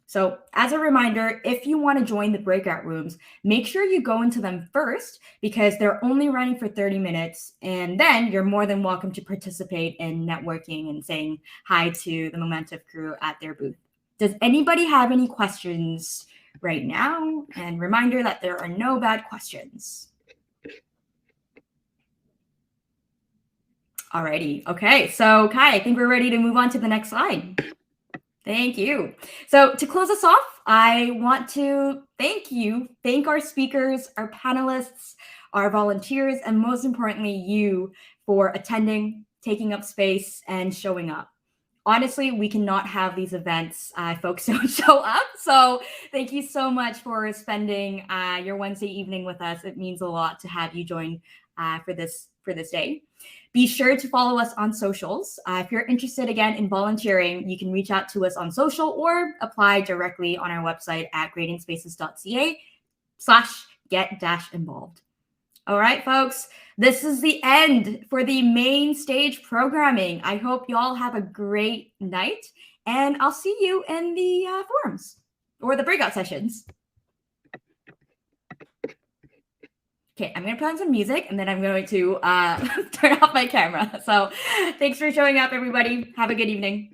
So as a reminder, if you want to join the breakout rooms, make sure you go into them first because they're only running for 30 minutes. And then you're more than welcome to participate in networking and saying hi to the Momentive crew at their booth. Does anybody have any questions right now? And reminder that there are no bad questions. Alrighty. Okay. So Kai, I think we're ready to move on to the next slide. Thank you. So to close us off, I want to thank our speakers, our panelists, our volunteers, and most importantly, you for attending, taking up space, and showing up. Honestly, we cannot have these events if folks don't show up. So thank you so much for spending your Wednesday evening with us. It means a lot to have you join for this day. Be sure to follow us on socials. If you're interested again in volunteering, you can reach out to us on social or apply directly on our website at gradingspaces.ca/get-involved. All right, folks, this is the end for the main stage programming. I hope you all have a great night, and I'll see you in the forums or the breakout sessions. Okay, I'm going to put on some music, and then I'm going to turn off my camera. So thanks for showing up, everybody. Have a good evening.